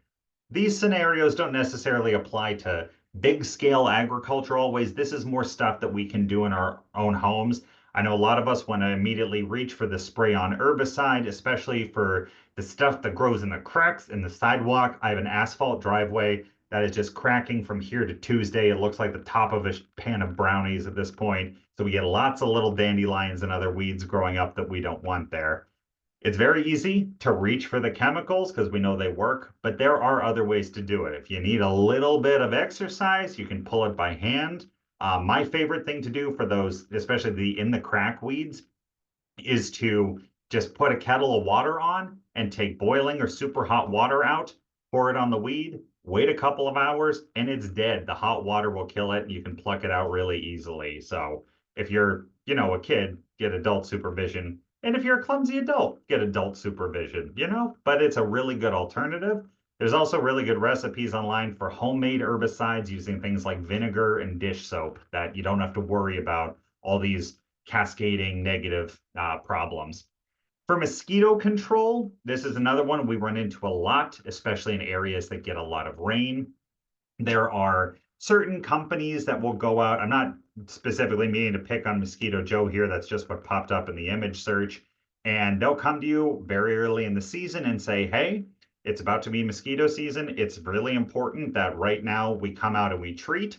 These scenarios don't necessarily apply to big scale agriculture always. This is more stuff that we can do in our own homes. I know a lot of us want to immediately reach for the spray on herbicide, especially for the stuff that grows in the cracks in the sidewalk. I have an asphalt driveway that is just cracking from here to Tuesday. It looks like the top of a pan of brownies at this point. So we get lots of little dandelions and other weeds growing up that we don't want there. It's very easy to reach for the chemicals because we know they work, but there are other ways to do it. If you need a little bit of exercise, you can pull it by hand. My favorite thing to do for those, especially the in the crack weeds, is to just put a kettle of water on and take boiling or super hot water out, pour it on the weed, wait a couple of hours, and it's dead. The hot water will kill it, and you can pluck it out really easily. So if you're, a kid, get adult supervision. And if you're a clumsy adult, get adult supervision, but it's a really good alternative. There's also really good recipes online for homemade herbicides using things like vinegar and dish soap that you don't have to worry about all these cascading negative problems. For mosquito control, this is another one we run into a lot, especially in areas that get a lot of rain. There are certain companies that will go out. I'm not specifically meaning to pick on Mosquito Joe here. That's just what popped up in the image search. And they'll come to you very early in the season and say, hey, it's about to be mosquito season. It's really important that right now we come out and we treat.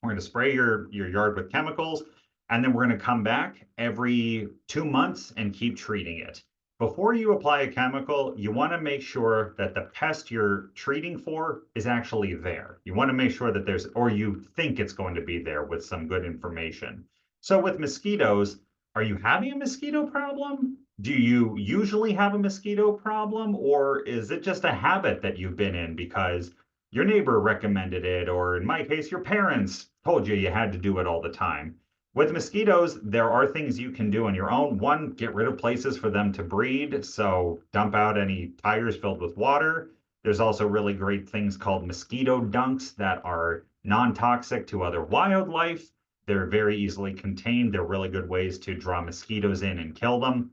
We're going to spray your yard with chemicals, and then we're going to come back every 2 months and keep treating it. Before you apply a chemical, you want to make sure that the pest you're treating for is actually there. You want to make sure that or you think it's going to be there with some good information. So with mosquitoes, are you having a mosquito problem? Do you usually have a mosquito problem, or is it just a habit that you've been in because your neighbor recommended it, or in my case, your parents told you had to do it all the time? With mosquitoes, there are things you can do on your own. One, get rid of places for them to breed. So dump out any tires filled with water. There's also really great things called mosquito dunks that are non-toxic to other wildlife. They're very easily contained. They're really good ways to draw mosquitoes in and kill them.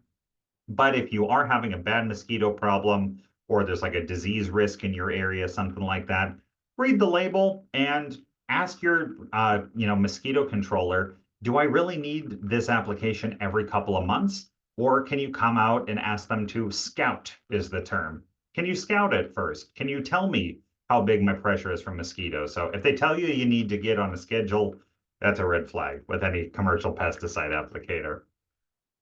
But if you are having a bad mosquito problem, or there's like a disease risk in your area, something like that, read the label and ask your mosquito controller, do I really need this application every couple of months? Or can you come out and ask them to scout, is the term. Can you scout it first? Can you tell me how big my pressure is from mosquitoes? So if they tell you you need to get on a schedule, that's a red flag with any commercial pesticide applicator.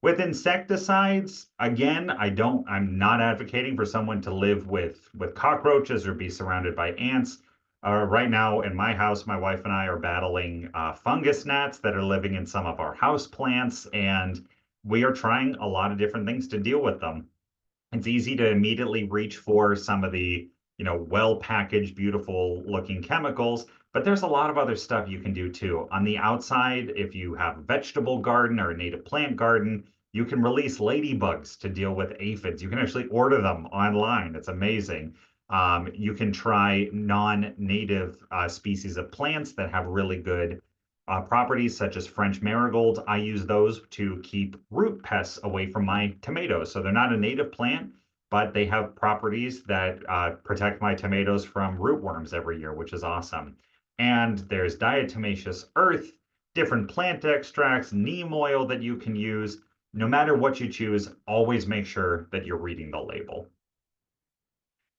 With insecticides, again, I'm not advocating for someone to live with cockroaches or be surrounded by ants. Right now in my house, my wife and I are battling fungus gnats that are living in some of our house plants, and we are trying a lot of different things to deal with them. It's easy to immediately reach for some of the well-packaged, beautiful looking chemicals. But there's a lot of other stuff you can do too. On the outside, if you have a vegetable garden or a native plant garden, you can release ladybugs to deal with aphids. You can actually order them online. It's amazing. You can try non-native species of plants that have really good properties, such as French marigolds. I use those to keep root pests away from my tomatoes. So they're not a native plant, but they have properties that protect my tomatoes from rootworms every year, which is awesome. And there's diatomaceous earth, different plant extracts, neem oil that you can use. No matter what you choose, always make sure that you're reading the label.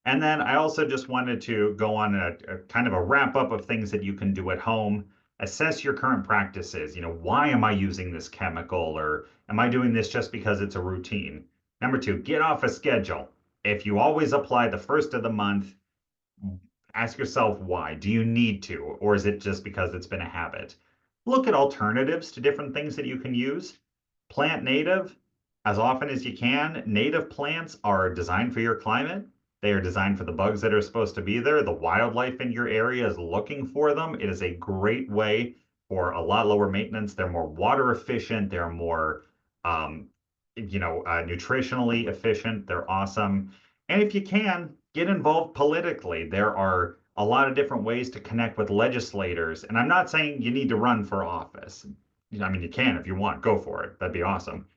And then I also just wanted to go on a kind of a wrap up of things that you can do at home. Assess your current practices. Why am I using this chemical, or am I doing this just because it's a routine? Number two, get off a schedule. If you always apply the first of the month, ask yourself why. Do you need to, or is it just because it's been a habit? Look at alternatives to different things that you can use. Plant native as often as you can. Native plants are designed for your climate. They are designed for the bugs that are supposed to be there. The wildlife in your area is looking for them. It is a great way for a lot lower maintenance. They're more water efficient. They're more, nutritionally efficient. They're awesome. And if you can, get involved politically. There are a lot of different ways to connect with legislators. And I'm not saying you need to run for office. I mean, you can if you want, go for it. That'd be awesome.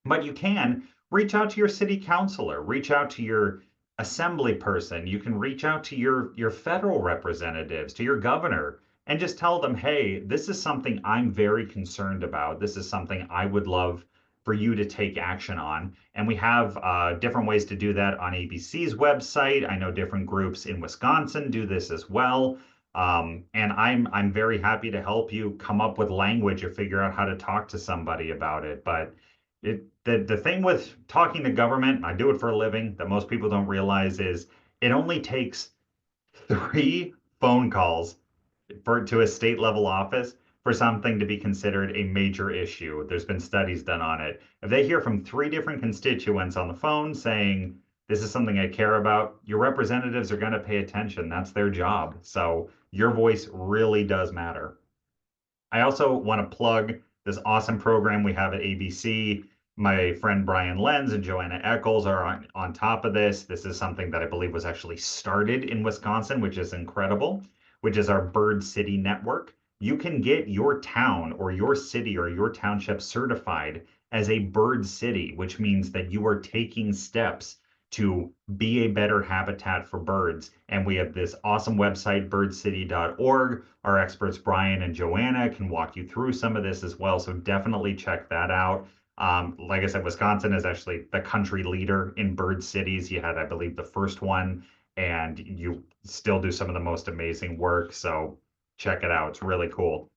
But you can reach out to your city councilor, reach out to your assembly person. You can reach out to your federal representatives, to your governor, and just tell them, hey, this is something I'm very concerned about. This is something I would love for you to take action on. And we have different ways to do that on ABC's website. I know different groups in Wisconsin do this as well. And I'm very happy to help you come up with language or figure out how to talk to somebody about it. But the thing with talking to government, I do it for a living, that most people don't realize is it only takes 3 phone calls to a state level office for something to be considered a major issue. There's been studies done on it. If they hear from 3 different constituents on the phone saying, this is something I care about, your representatives are going to pay attention. That's their job. So your voice really does matter. I also want to plug this awesome program we have at ABC. My friend Brian Lenz and Joanna Eccles are on top of this. This is something that I believe was actually started in Wisconsin, which is incredible, which is our Bird City Network. You can get your town or your city or your township certified as a bird city, which means that you are taking steps to be a better habitat for birds. And we have this awesome website, birdcity.org. Our experts, Brian and Joanna, can walk you through some of this as well. So definitely check that out. Like I said, Wisconsin is actually the country leader in bird cities. You had, I believe, the first one, and you still do some of the most amazing work. So check it out. It's really cool.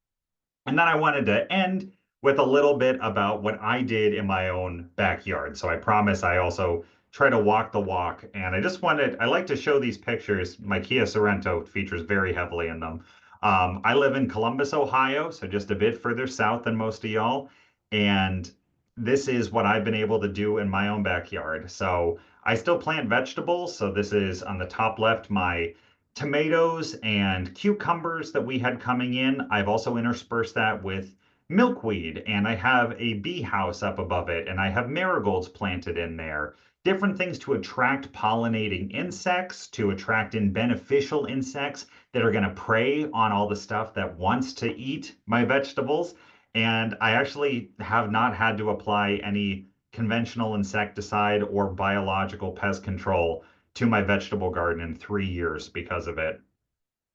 And then I wanted to end with a little bit about what I did in my own backyard. So I promise I also try to walk the walk. And I like to show these pictures. My Kia Sorento features very heavily in them. I live in Columbus, Ohio, so just a bit further south than most of y'all. And this is what I've been able to do in my own backyard. So I still plant vegetables. So this is on the top left, my tomatoes and cucumbers that we had coming in. I've also interspersed that with milkweed, and I have a bee house up above it, and I have marigolds planted in there. Different things to attract pollinating insects, to attract in beneficial insects that are going to prey on all the stuff that wants to eat my vegetables. And I actually have not had to apply any conventional insecticide or biological pest control to my vegetable garden in 3 years because of it.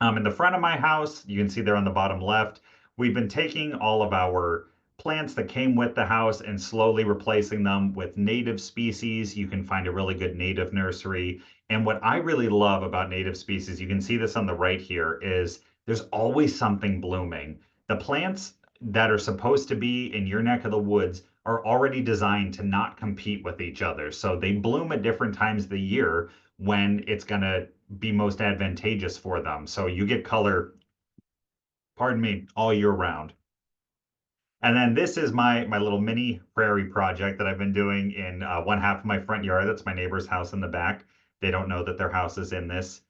In the front of my house, you can see there on the bottom left, we've been taking all of our plants that came with the house and slowly replacing them with native species. You can find a really good native nursery. And what I really love about native species, you can see this on the right here, is there's always something blooming. The plants that are supposed to be in your neck of the woods are already designed to not compete with each other. So they bloom at different times of the year when it's going to be most advantageous for them. So you get color, pardon me, all year round. And then this is my little mini prairie project that I've been doing in one half of my front yard. That's my neighbor's house in the back. They don't know that their house is in this.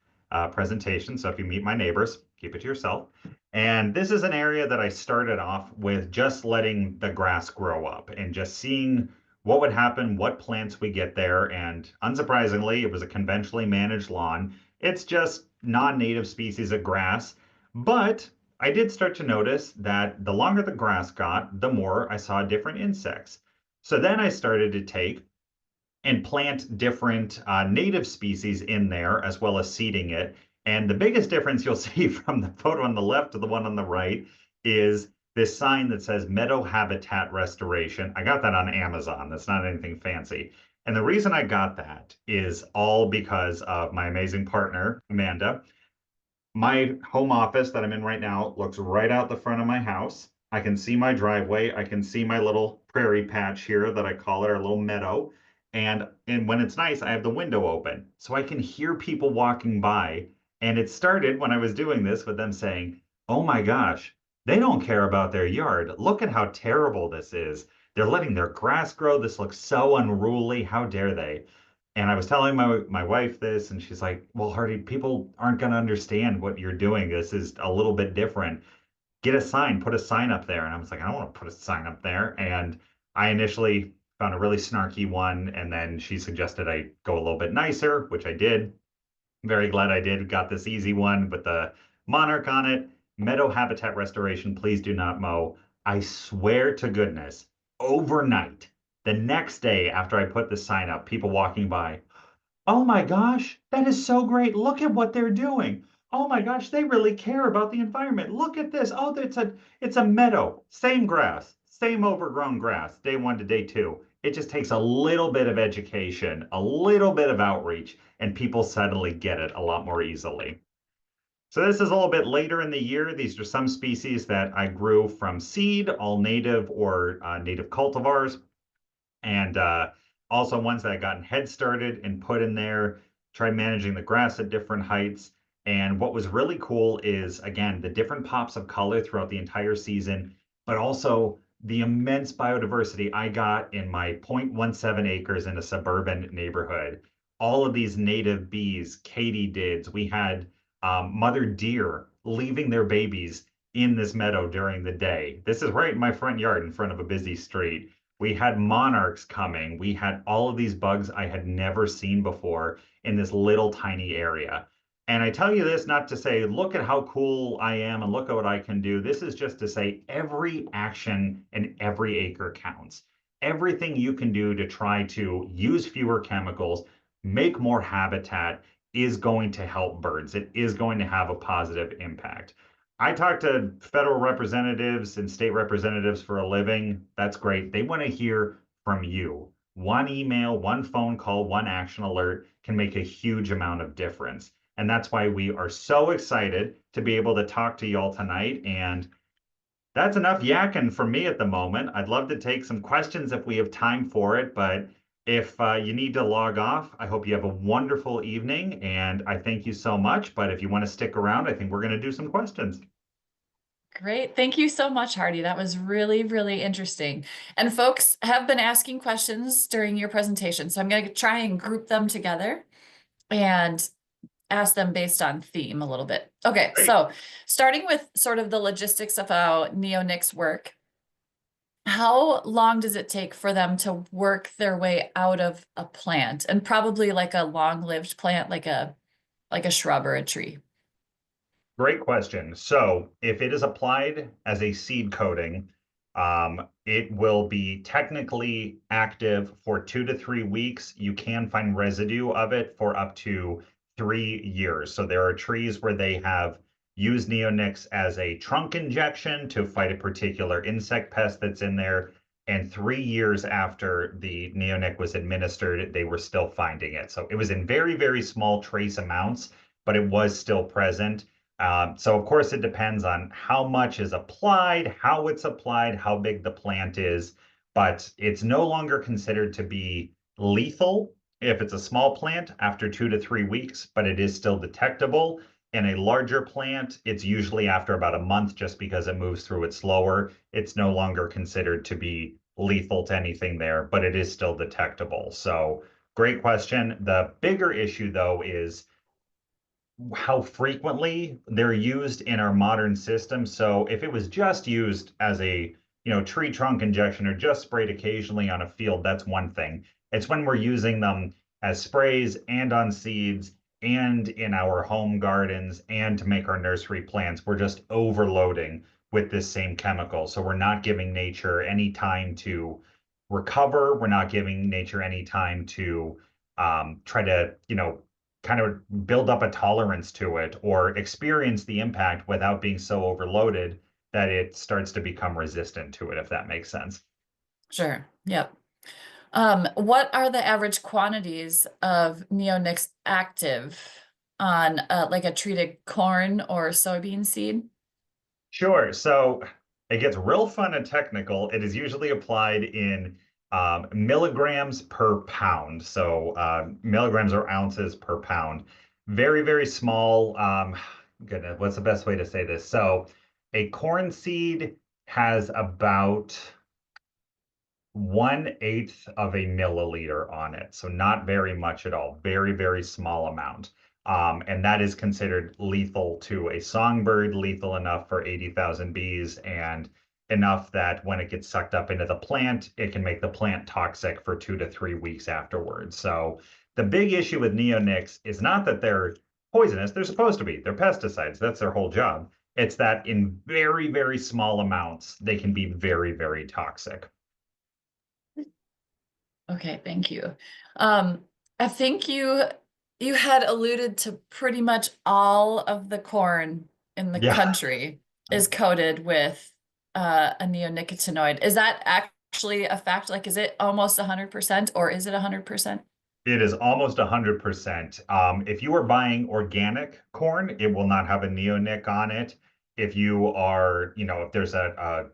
presentation. So if you meet my neighbors, keep it to yourself. And this is an area that I started off with just letting the grass grow up and just seeing what would happen, what plants we get there. And unsurprisingly, it was a conventionally managed lawn. It's just non-native species of grass. But I did start to notice that the longer the grass got, the more I saw different insects. So then I started to take and plant different native species in there as well as seeding it. And the biggest difference you'll see from the photo on the left to the one on the right is this sign that says Meadow Habitat Restoration. I got that on Amazon. That's not anything fancy. And the reason I got that is all because of my amazing partner, Amanda. My home office that I'm in right now looks right out the front of my house. I can see my driveway. I can see my little prairie patch here that I call it our little meadow. And when it's nice, I have the window open so I can hear people walking by. And it started when I was doing this with them saying, "Oh my gosh, they don't care about their yard. Look at how terrible this is. They're letting their grass grow. This looks so unruly. How dare they?" And I was telling my wife this, and she's like, "Well, Hardy, people aren't going to understand what you're doing. This is a little bit different. Get a sign, put a sign up there." And I was like, "I don't want to put a sign up there." And I initially found a really snarky one, and then she suggested I go a little bit nicer, which I did. Very glad I did. Got this easy one with the monarch on it. Meadow habitat restoration, please do not mow. I swear to goodness, overnight, the next day after I put the sign up, people walking by, "Oh my gosh, that is so great. Look at what they're doing. Oh my gosh, they really care about the environment. Look at this. Oh, it's a meadow. Same grass, same overgrown grass, day one to day two." It just takes a little bit of education, a little bit of outreach, and people suddenly get it a lot more easily. So this is a little bit later in the year. These are some species that I grew from seed, all native or native cultivars, and also ones that I gotten head started and put in there, tried managing the grass at different heights. And what was really cool is, again, the different pops of color throughout the entire season, but also the immense biodiversity I got in my 0.17 acres in a suburban neighborhood. All of these native bees, katydids, we had mother deer leaving their babies in this meadow during the day. This is right in my front yard in front of a busy street. We had monarchs coming. We had all of these bugs I had never seen before in this little tiny area. And I tell you this not to say, look at how cool I am and look at what I can do. This is just to say every action and every acre counts. Everything you can do to try to use fewer chemicals, make more habitat is going to help birds. It is going to have a positive impact. I talk to federal representatives and state representatives for a living. That's great. They want to hear from you. One email, one phone call, one action alert can make a huge amount of difference. And that's why we are so excited to be able to talk to y'all tonight. And that's enough yakking for me at the moment. I'd love to take some questions if we have time for it, but if you need to log off, I hope you have a wonderful evening, and I thank you so much. But if you want to stick around, I think we're going to do some questions. Great. Thank you so much, Hardy. That was really, really interesting. And folks have been asking questions during your presentation, so I'm going to try and group them together and ask them based on theme a little bit. Okay, Great. so starting with sort of the logistics of how neonics work, how long does it take for them to work their way out of a plant, and probably like a long-lived plant, like a shrub or a tree? Great question. So if it is applied as a seed coating, it will be technically active for 2 to 3 weeks. You can find residue of it for up to 3 years. So there are trees where they have used neonics as a trunk injection to fight a particular insect pest that's in there. And 3 years after the neonic was administered, they were still finding it. So it was in very, very small trace amounts, but it was still present. So of course it depends on how much is applied, how it's applied, how big the plant is, but it's no longer considered to be lethal if it's a small plant after 2 to 3 weeks, but it is still detectable. In a larger plant, it's usually after about a month just because it moves through it slower. It's no longer considered to be lethal to anything there, but it is still detectable. So great question. The bigger issue though is how frequently they're used in our modern system. So if it was just used as a, tree trunk injection or just sprayed occasionally on a field, that's one thing. It's when we're using them as sprays and on seeds and in our home gardens and to make our nursery plants, we're just overloading with this same chemical. So we're not giving nature any time to recover. We're not giving nature any time to try to, kind of build up a tolerance to it or experience the impact without being so overloaded that it starts to become resistant to it, if that makes sense. Sure. Yep. What are the average quantities of neonics active on like a treated corn or soybean seed? Sure. So it gets real fun and technical. It is usually applied in milligrams per pound. So milligrams or ounces per pound. Very, very small. Goodness, what's the best way to say this? So a corn seed has about 1/8 of a milliliter on it. So not very much at all. Very, very small amount. And that is considered lethal to a songbird, lethal enough for 80,000 bees, and enough that when it gets sucked up into the plant, it can make the plant toxic for 2 to 3 weeks afterwards. So the big issue with neonics is not that they're poisonous. They're supposed to be. They're pesticides. That's their whole job. It's that in very, very small amounts, they can be very, very toxic. Okay, thank you. I think you had alluded to pretty much all of the corn in the Yeah. country is coated with a neonicotinoid. Is that actually a fact? Like, is it almost 100% or is it 100%? It is almost 100%. If you are buying organic corn, it will not have a neonic on it. If you are, if there's a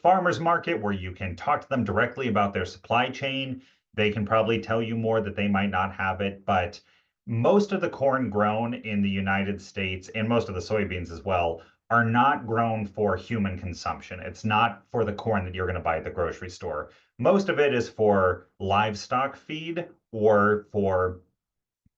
farmer's market where you can talk to them directly about their supply chain, they can probably tell you more that they might not have it. But most of the corn grown in the United States and most of the soybeans as well are not grown for human consumption. It's not for the corn that you're going to buy at the grocery store. Most of it is for livestock feed or for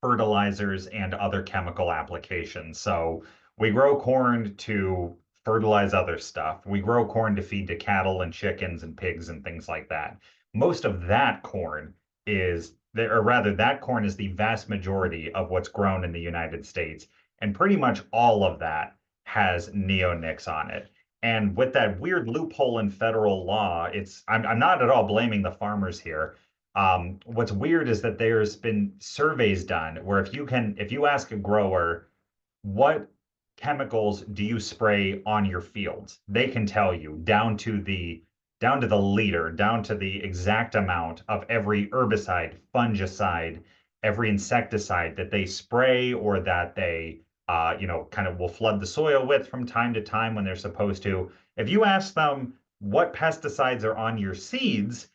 fertilizers and other chemical applications. So we grow corn to fertilize other stuff. We grow corn to feed to cattle and chickens and pigs and things like that. Most of that corn is, or rather, that corn is the vast majority of what's grown in the United States. And pretty much all of that has neonics on it. And with that weird loophole in federal law, I'm not at all blaming the farmers here. What's weird is that there's been surveys done where if you ask a grower, what chemicals do you spray on your fields? They can tell you down to the liter, down to the exact amount of every herbicide, fungicide, every insecticide that they spray or that they kind of will flood the soil with from time to time when they're supposed to. If you ask them what pesticides are on your seeds,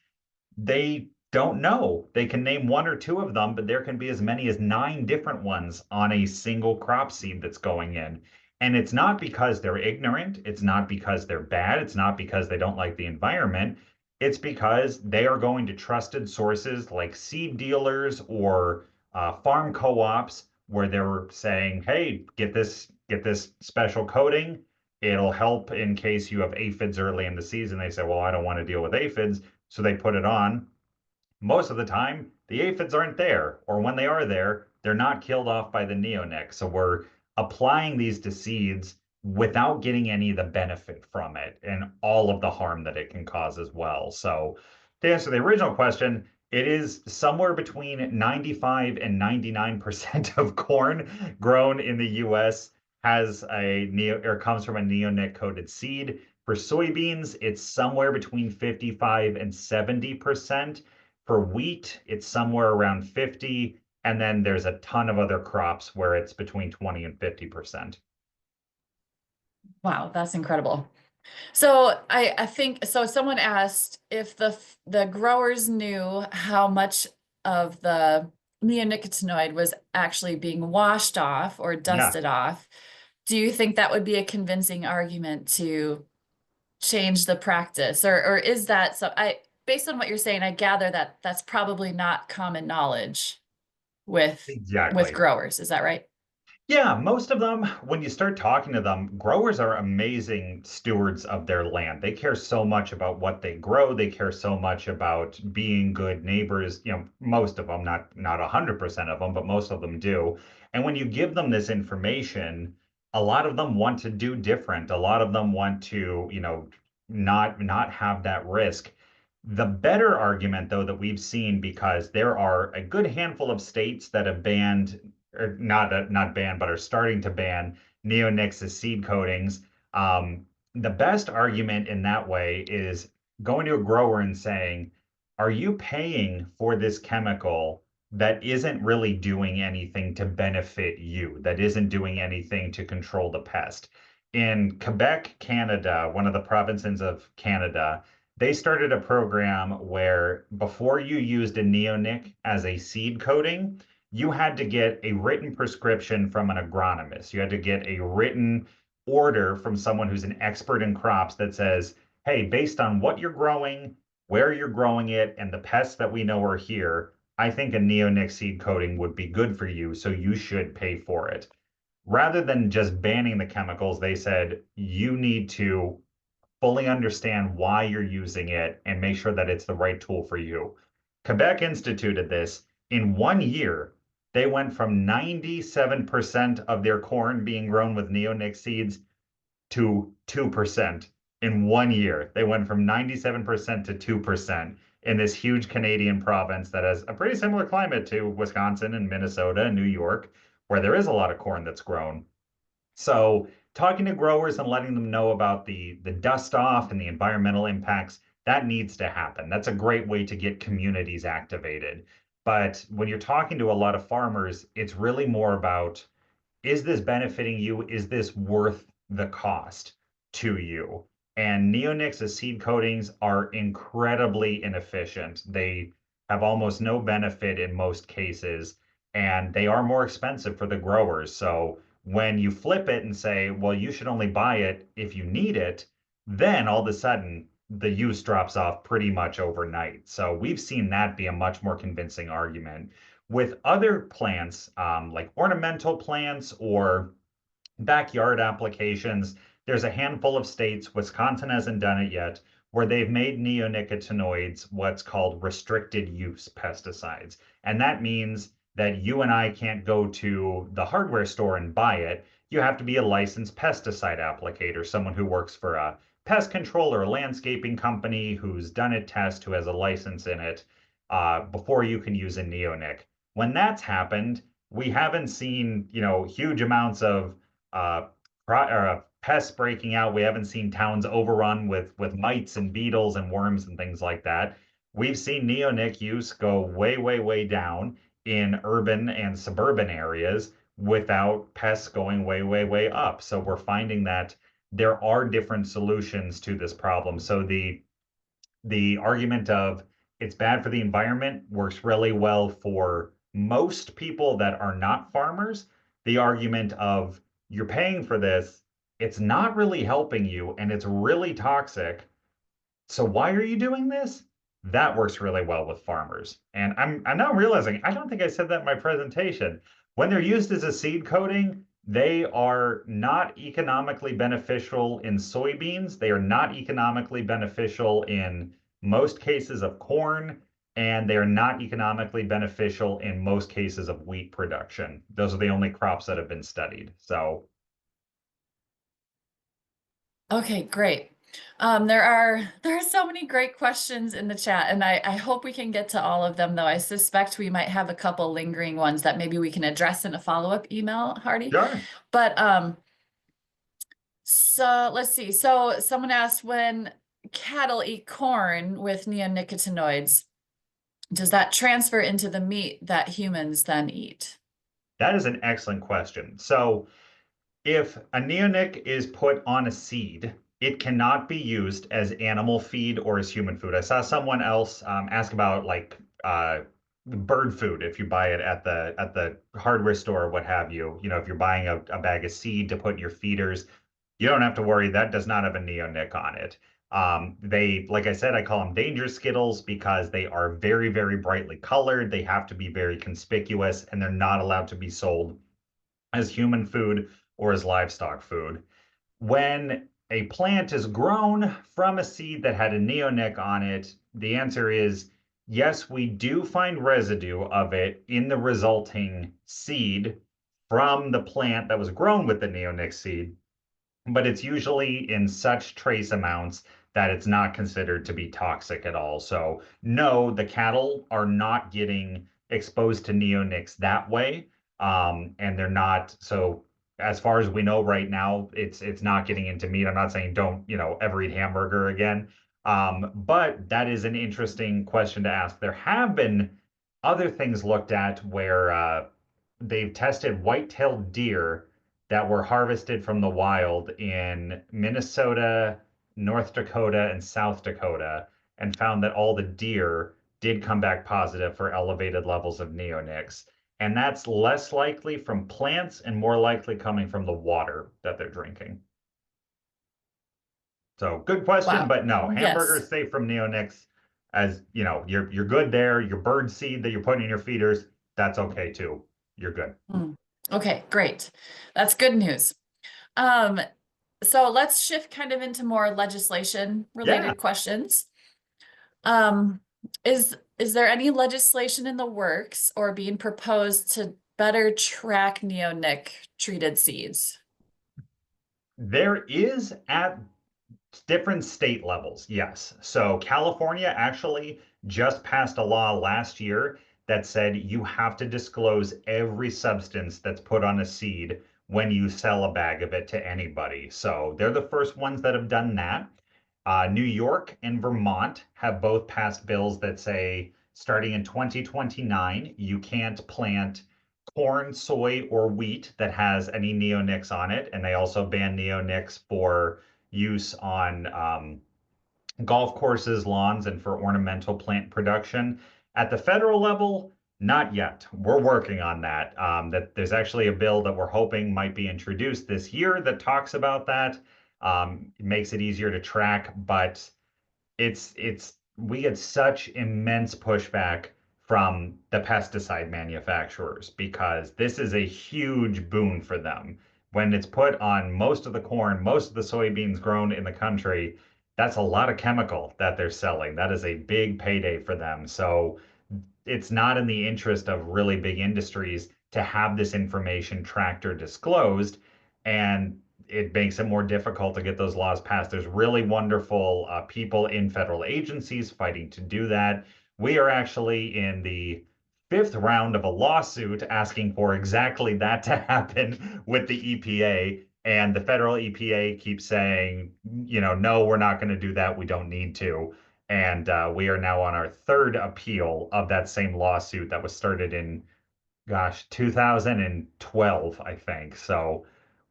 they don't know. They can name one or two of them, but there can be as many as 9 different ones on a single crop seed that's going in. And it's not because they're ignorant. It's not because they're bad. It's not because they don't like the environment. It's because they are going to trusted sources like seed dealers or farm co-ops where they're saying, "Hey, get this special coating. It'll help in case you have aphids early in the season." They say, "Well, I don't want to deal with aphids." So they put it on. Most of the time, the aphids aren't there, or when they are there, they're not killed off by the neonic. So we're applying these to seeds without getting any of the benefit from it and all of the harm that it can cause as well. So to answer the original question, it is somewhere between 95 and 99% of corn grown in the US has a neo or comes from a neonic coated seed. For soybeans, it's somewhere between 55 and 70%. For wheat, it's somewhere around 50. And then there's a ton of other crops where it's between 20 and 50%. Wow, that's incredible. So I think so someone asked if the growers knew how much of the neonicotinoid was actually being washed off or Yeah, dusted off. Do you think that would be a convincing argument to change the practice? Or is that so based on what you're saying, I gather that that's probably not common knowledge with exactly. growers. Is that right? Yeah, most of them, when you start talking to them, growers are amazing stewards of their land. They care so much about what they grow. They care so much about being good neighbors. Most of them, not 100% of them, but most of them do. And when you give them this information, a lot of them want to do different. A lot of them want to, not have that risk. The better argument, though, that we've seen, because there are a good handful of states that have banned, or not banned, but are starting to ban neonics as seed coatings. The best argument in that way is going to a grower and saying, "Are you paying for this chemical that isn't really doing anything to benefit you, that isn't doing anything to control the pest?" In Quebec, Canada, one of the provinces of Canada, they started a program where before you used a neonic as a seed coating, you had to get a written prescription from an agronomist. You had to get a written order from someone who's an expert in crops that says, hey, based on what you're growing, where you're growing it, and the pests that we know are here, I think a neonic seed coating would be good for you, so you should pay for it. Rather than just banning the chemicals, they said you need to fully understand why you're using it and make sure that it's the right tool for you. Quebec instituted this. In 1 year, they went from 97% of their corn being grown with neonic seeds to 2% in 1 year. They went from 97% to 2% in this huge Canadian province that has a pretty similar climate to Wisconsin and Minnesota and New York, where there is a lot of corn that's grown. So talking to growers and letting them know about the dust off and the environmental impacts, that needs to happen. That's a great way to get communities activated. But when you're talking to a lot of farmers, it's really more about, is this benefiting you? Is this worth the cost to you? And neonics as seed coatings are incredibly inefficient. They have almost no benefit in most cases, and they are more expensive for the growers. So when you flip it and say, well, you should only buy it if you need it, then all of a sudden the use drops off pretty much overnight. So we've seen that be a much more convincing argument. With other plants, like ornamental plants or backyard applications, there's a handful of states, Wisconsin hasn't done it yet, where they've made neonicotinoids what's called restricted use pesticides. And that means that you and I can't go to the hardware store and buy it. You have to be a licensed pesticide applicator, someone who works for a pest control or a landscaping company who's done a test, who has a license in it, before you can use a neonic. When that's happened, we haven't seen, huge amounts of uh, pests breaking out. We haven't seen towns overrun with mites and beetles and worms and things like that. We've seen neonic use go way, way, way down in urban and suburban areas without pests going way, way, way up. So we're finding that there are different solutions to this problem. So the argument of it's bad for the environment works really well for most people that are not farmers. The argument of you're paying for this, it's not really helping you, and it's really toxic. So why are you doing this? That works really well with farmers. And I'm now realizing, I don't think I said that in my presentation. When they're used as a seed coating, they are not economically beneficial in soybeans. They are not economically beneficial in most cases of corn, and they are not economically beneficial in most cases of wheat production. Those are the only crops that have been studied. So Okay, great. There are so many great questions in the chat, and I hope we can get to all of them, though I suspect we might have a couple lingering ones that maybe we can address in a follow-up email, Hardy. sure. But so let's see. So someone asked, when cattle eat corn with neonicotinoids, does that transfer into the meat that humans then eat? That is an excellent question. So if a neonic is put on a seed, it cannot be used as animal feed or as human food. I saw someone else ask about like bird food if you buy it at the hardware store or what have you. If you're buying a bag of seed to put in your feeders, you don't have to worry. That does not have a neonic on it. They, like I said, I call them danger skittles because they are very, very brightly colored. They have to be very conspicuous, and they're not allowed to be sold as human food or as livestock food. When a plant is grown from a seed that had a neonic on it, the answer is yes, we do find residue of it in the resulting seed from the plant that was grown with the neonic seed, but it's usually in such trace amounts that it's not considered to be toxic at all. So, no, the cattle are not getting exposed to neonics that way. And they're not, so as far as we know right now, it's not getting into meat. I'm not saying don't, ever eat hamburger again. But that is an interesting question to ask. There have been other things looked at where they've tested white-tailed deer that were harvested from the wild in Minnesota, North Dakota, and South Dakota, and found that all the deer did come back positive for elevated levels of neonics. And that's less likely from plants and more likely coming from the water that they're drinking. So good question, Wow. but no, Yes. hamburgers safe from neonics. As you know, you're good there. Your bird seed that you're putting in your feeders, that's okay too. You're good. Okay, great. That's good news. Um, so let's shift kind of into more legislation Yeah. related questions. Um, is there any legislation in the works or being proposed to better track neonic treated seeds? There is at different state levels, yes. So California actually just passed a law last year that said you have to disclose every substance that's put on a seed when you sell a bag of it to anybody. So they're the first ones that have done that. New York and Vermont have both passed bills that say starting in 2029, you can't plant corn, soy, or wheat that has any neonics on it. And they also ban neonics for use on golf courses, lawns, and for ornamental plant production. At the federal level, not yet. We're working on that. That there's actually a bill that we're hoping might be introduced this year that talks about that. It makes it easier to track, but it's we get such immense pushback from the pesticide manufacturers because this is a huge boon for them. When it's put on most of the corn, most of the soybeans grown in the country, that's a lot of chemical that they're selling. That is a big payday for them. So it's not in the interest of really big industries to have this information tracked or disclosed. And it makes it more difficult to get those laws passed. There's really wonderful people in federal agencies fighting to do that. We are actually in the fifth round of a lawsuit asking for exactly that to happen with the EPA. And the federal EPA keeps saying, no, we're not going to do that. We don't need to. And we are now on our third appeal of that same lawsuit that was started in, gosh, 2012, I think. So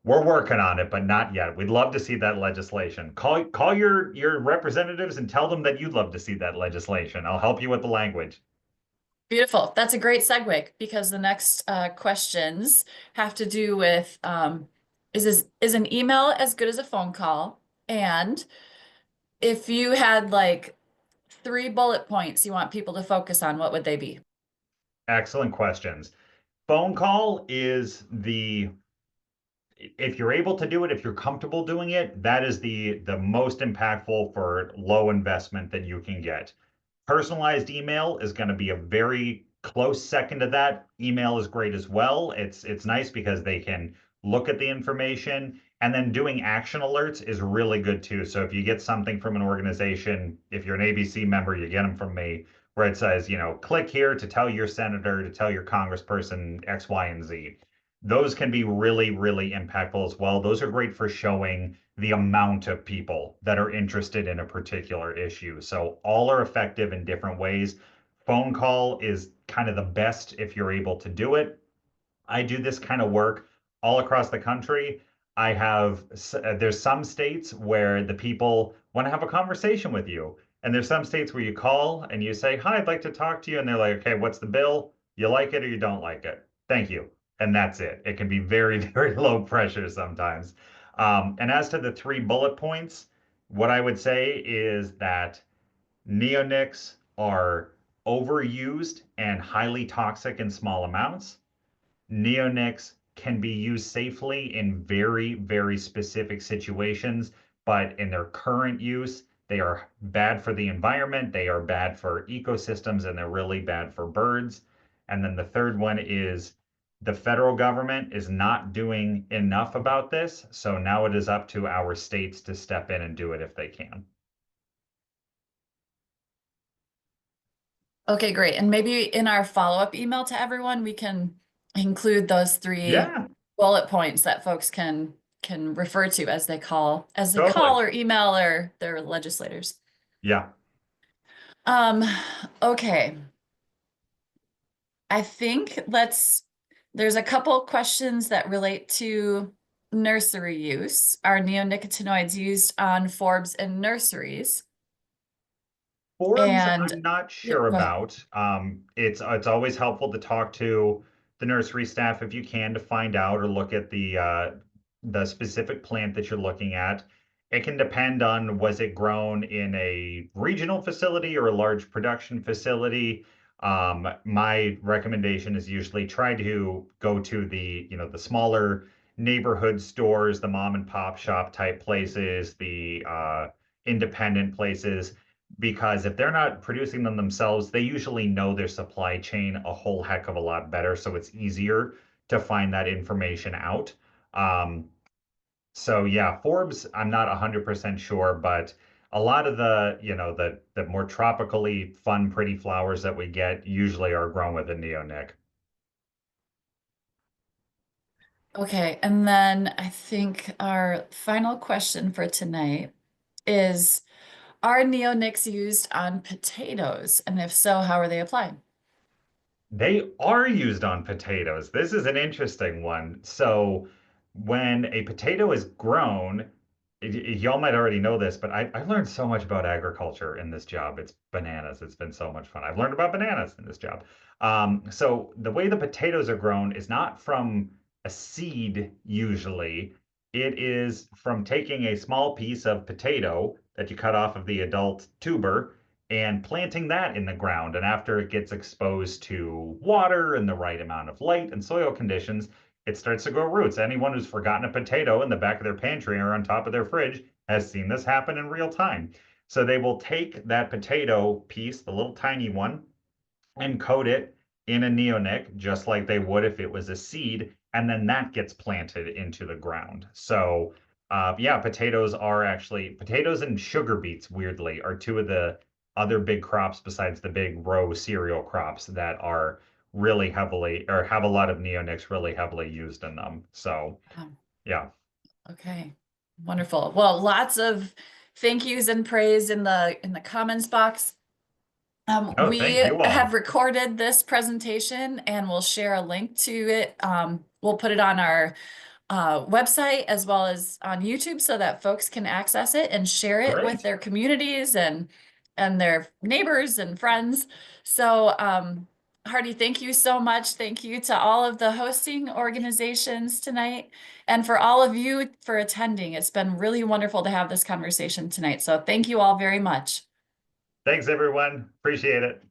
we're working on it, but not yet. We'd love to see that legislation. Call your representatives and tell them that you'd love to see that legislation. I'll help you with the language. Beautiful. That's a great segue because the next questions have to do with is an email as good as a phone call? And if you had like 3 bullet points you want people to focus on, what would they be? Excellent questions. Phone call is if you're able to do it, if you're comfortable doing it, that is the most impactful for low investment that you can get. Personalized email is going to be a very close second to that. Email is great as well. It's nice because they can look at the information, and then doing action alerts is really good too. So if you get something from an organization, if you're an ABC member, you get them from me, where it says, click here to tell your senator, to tell your congressperson X, Y, and Z. Those can be really, really impactful as well. Those are great for showing the amount of people that are interested in a particular issue. So all are effective in different ways. Phone call is kind of the best if you're able to do it. I do this kind of work all across the country. There's some states where the people want to have a conversation with you. And there's some states where you call and you say, hi, I'd like to talk to you. And they're like, okay, what's the bill? You like it or you don't like it? Thank you. And that's it. It can be very, very low pressure sometimes. And as to the 3 bullet points, what I would say is that neonics are overused and highly toxic in small amounts. Neonics can be used safely in very, very specific situations, but in their current use, they are bad for the environment, they are bad for ecosystems, and they're really bad for birds. And then the third one is the federal government is not doing enough about this, so now it is up to our states to step in and do it if they can. Okay, great. And maybe in our follow-up email to everyone, we can include those 3 Yeah, bullet points that folks can refer to as they call totally. or email their legislators. Yeah. Um, okay. I think there's a couple questions that relate to nursery use. Are neonicotinoids used on forbs and nurseries? Forbs, And I'm not yeah, sure go ahead. about. It's always helpful to talk to the nursery staff if you can to find out or look at the specific plant that you're looking at. It can depend on was it grown in a regional facility or a large production facility. My recommendation is usually try to go to the smaller neighborhood stores, the mom and pop shop type places, the independent places because if they're not producing them themselves, they usually know their supply chain a whole heck of a lot better. So it's easier to find that information out. Um, so yeah, Forbes, I'm not 100% sure, but a lot of the more tropically fun, pretty flowers that we get usually are grown with a neonic. Okay, and then I think our final question for tonight is, are neonics used on potatoes? And if so, how are they applied? They are used on potatoes. This is an interesting one. So, when a potato is grown, y'all might already know this, but I've learned so much about agriculture in this job. It's bananas. It's been so much fun. I've learned about bananas in this job. So, the way the potatoes are grown is not from a seed usually. It is from taking a small piece of potato that you cut off of the adult tuber and planting that in the ground. And after it gets exposed to water and the right amount of light and soil conditions, it starts to grow roots. Anyone who's forgotten a potato in the back of their pantry or on top of their fridge has seen this happen in real time. So they will take that potato piece, the little tiny one, and coat it in a neonic, just like they would if it was a seed, and then that gets planted into the ground. So, yeah, potatoes and sugar beets, weirdly, are two of the other big crops besides the big row cereal crops that are really heavily or have a lot of neonics really heavily used in them. So, Um, yeah. okay, wonderful. Well, lots of thank yous and praise in the comments box. Oh, We thank you have all. recorded this presentation and we'll share a link to it. We'll put it on our website as well as on YouTube so that folks can access it and share it with Great. their communities and their neighbors and friends. So, Hardy, thank you so much. Thank you to all of the hosting organizations tonight and for all of you for attending. It's been really wonderful to have this conversation tonight. So thank you all very much. Thanks, everyone. Appreciate it.